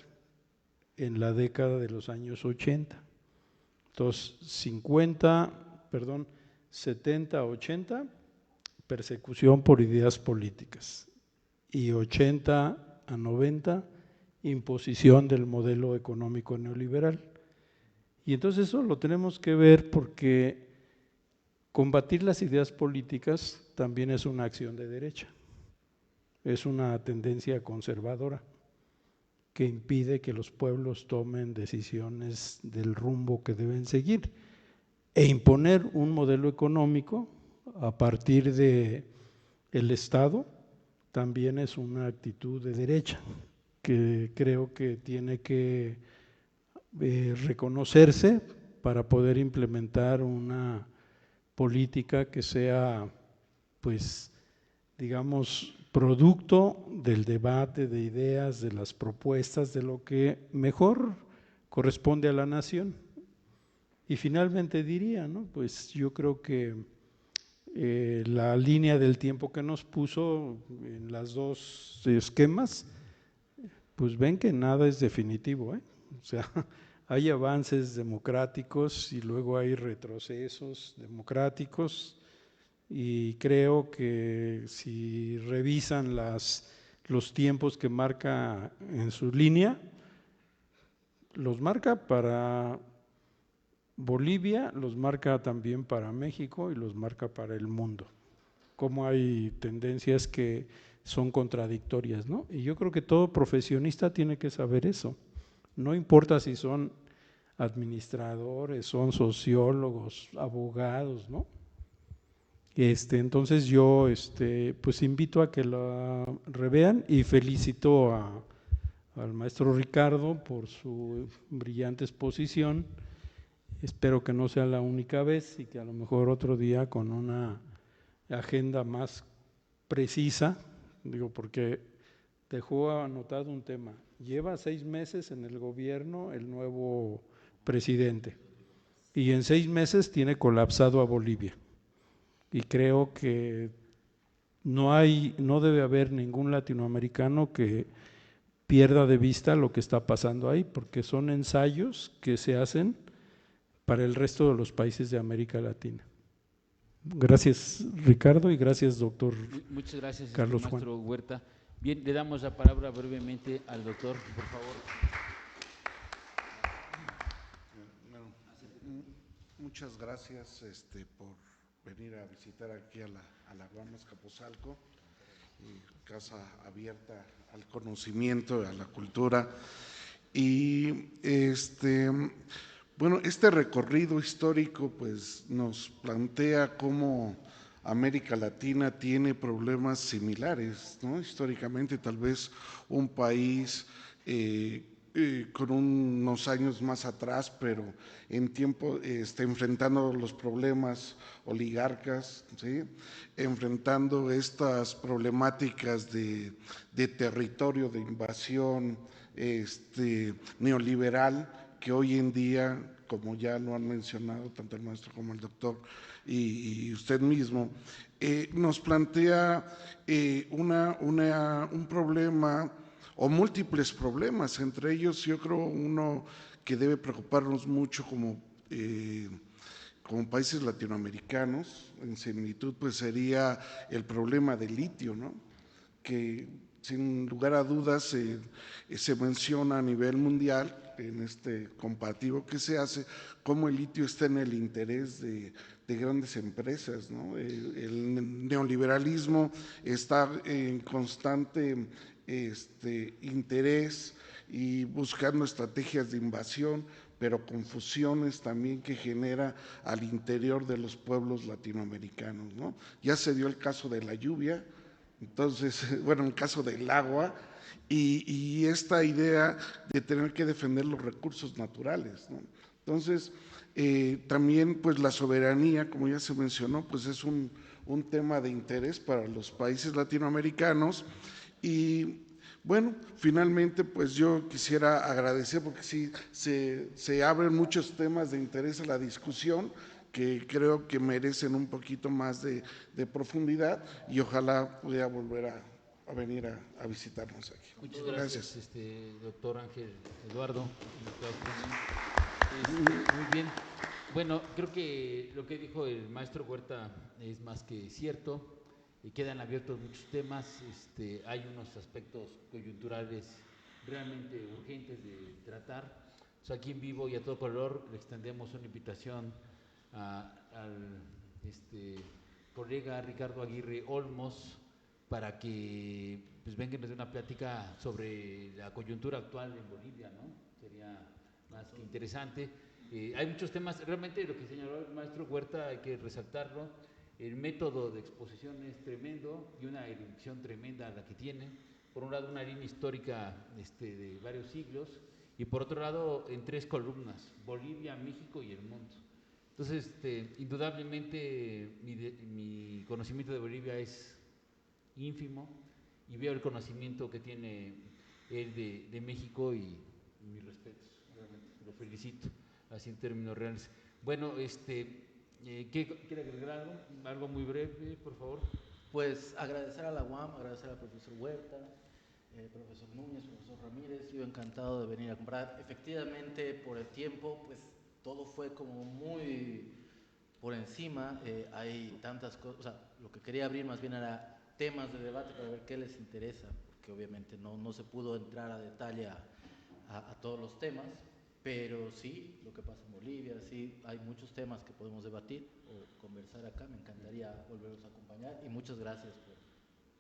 en la década de los años 80. Entonces, 70, 80, persecución por ideas políticas, y 80 a 90, imposición del modelo económico neoliberal. Y entonces eso lo tenemos que ver porque combatir las ideas políticas también es una acción de derecha, es una tendencia conservadora. que impide que los pueblos tomen decisiones del rumbo que deben seguir, e imponer un modelo económico a partir de el Estado también es una actitud de derecha que creo que tiene que reconocerse para poder implementar una política que sea, pues, digamos, producto del debate de ideas, de las propuestas, de lo que mejor corresponde a la nación. Y finalmente diría, ¿no? Pues yo creo que la línea del tiempo que nos puso en las dos esquemas, pues ven que nada es definitivo, ¿eh? O sea, hay avances democráticos y luego hay retrocesos democráticos, y creo que si revisan los tiempos que marca en su línea, los marca para Bolivia, los marca también para México y los marca para el mundo. Como hay tendencias que son contradictorias, ¿no? Y yo creo que todo profesionista tiene que saber eso. No importa si son administradores, son sociólogos, abogados, ¿no? Entonces yo pues invito a que la revean y felicito al maestro Ricardo por su brillante exposición. Espero que no sea la única vez y que a lo mejor otro día con una agenda más precisa, digo, porque dejó anotado un tema. Lleva 6 meses en el gobierno el nuevo presidente y en 6 meses tiene colapsado a Bolivia. Y creo que no debe haber ningún latinoamericano que pierda de vista lo que está pasando ahí, porque son ensayos que se hacen para el resto de los países de América Latina. Gracias, Ricardo, y gracias, doctor. Muchas gracias, Carlos maestro Juan. Huerta. Bien, le damos la palabra brevemente al doctor, por favor. Muchas gracias por venir a visitar aquí a la UAM Azcapotzalco, casa abierta al conocimiento, a la cultura. Y bueno, este recorrido histórico pues nos plantea cómo América Latina tiene problemas similares, ¿no? Históricamente tal vez un país con unos años más atrás, pero en tiempo está enfrentando los problemas oligarcas, ¿sí? Enfrentando estas problemáticas de territorio, de invasión neoliberal, que hoy en día, como ya lo han mencionado tanto el maestro como el doctor y usted mismo, nos plantea un problema o múltiples problemas. Entre ellos yo creo uno que debe preocuparnos mucho como países latinoamericanos, en similitud, pues sería el problema del litio, ¿no? Que sin lugar a dudas se menciona a nivel mundial en este comparativo que se hace, cómo el litio está en el interés de grandes empresas, ¿no? El neoliberalismo está en constante interés y buscando estrategias de invasión, pero confusiones también que genera al interior de los pueblos latinoamericanos, ¿no? Ya se dio el caso de la lluvia, entonces, bueno, el caso del agua y esta idea de tener que defender los recursos naturales, ¿no? Entonces, también pues la soberanía, como ya se mencionó, pues es un tema de interés para los países latinoamericanos. Y bueno, finalmente pues yo quisiera agradecer, porque sí se abren muchos temas de interés a la discusión que creo que merecen un poquito más de profundidad, y ojalá pudiera volver a venir a visitarnos aquí. Muchas gracias. Doctor Ángel Eduardo. Muy bien. Bueno, creo que lo que dijo el maestro Huerta es más que cierto. Quedan abiertos muchos temas. Hay unos aspectos coyunturales realmente urgentes de tratar. Aquí en vivo y a todo color le extendemos una invitación al colega Ricardo Aguirre Olmos, para que pues venga y nos dé una plática sobre la coyuntura actual en Bolivia, ¿no? Sería más que interesante. Hay muchos temas, realmente lo que señaló el maestro Huerta hay que resaltarlo, el método de exposición es tremendo y una erudición tremenda la que tiene. Por un lado una línea histórica de varios siglos y por otro lado en 3 columnas, Bolivia, México y el mundo. Entonces, indudablemente mi conocimiento de Bolivia es ínfimo y veo el conocimiento que tiene él de México y mis respetos, realmente, lo felicito, así en términos reales. Bueno, ¿quiere agregar algo muy breve, por favor? Pues agradecer a la UAM, agradecer al profesor Huerta, profesor Núñez, profesor Ramírez, yo encantado de venir a comprar. Efectivamente, por el tiempo, pues todo fue como muy por encima, hay tantas cosas, o sea, lo que quería abrir más bien era temas de debate para ver qué les interesa, porque obviamente no se pudo entrar a detalle a todos los temas, pero sí, lo que pasa en Bolivia, sí, hay muchos temas que podemos debatir o conversar acá, me encantaría volverlos a acompañar y muchas gracias por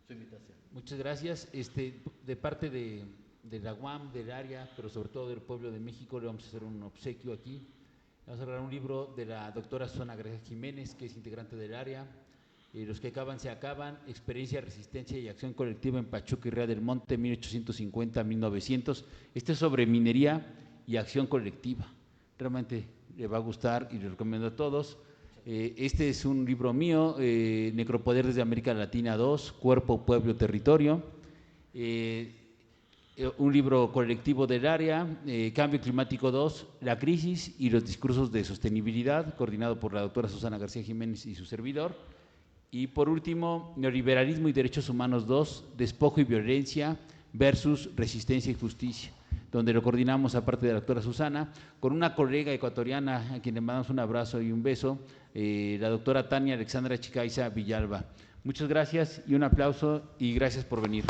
su invitación. Muchas gracias, de parte de la UAM, del área, pero sobre todo del pueblo de México, le vamos a hacer un obsequio aquí. Vamos a regalar un libro de la doctora Susana García Jiménez, que es integrante del área. Los que acaban se acaban, Experiencia, Resistencia y Acción Colectiva en Pachuca y Ría del Monte, 1850-1900. Este es sobre minería y acción colectiva. Realmente le va a gustar y le recomiendo a todos. Este es un libro mío, Necropoder desde América Latina 2, Cuerpo, Pueblo, Territorio. Un libro colectivo del área, Cambio Climático 2, La Crisis y los Discursos de Sostenibilidad, coordinado por la doctora Susana García Jiménez y su servidor. Y por último, Neoliberalismo y Derechos Humanos 2, Despojo y Violencia versus Resistencia y Justicia, donde lo coordinamos, aparte de la doctora Susana, con una colega ecuatoriana a quien le mandamos un abrazo y un beso, la doctora Tania Alexandra Chicaiza Villalba. Muchas gracias y un aplauso y gracias por venir.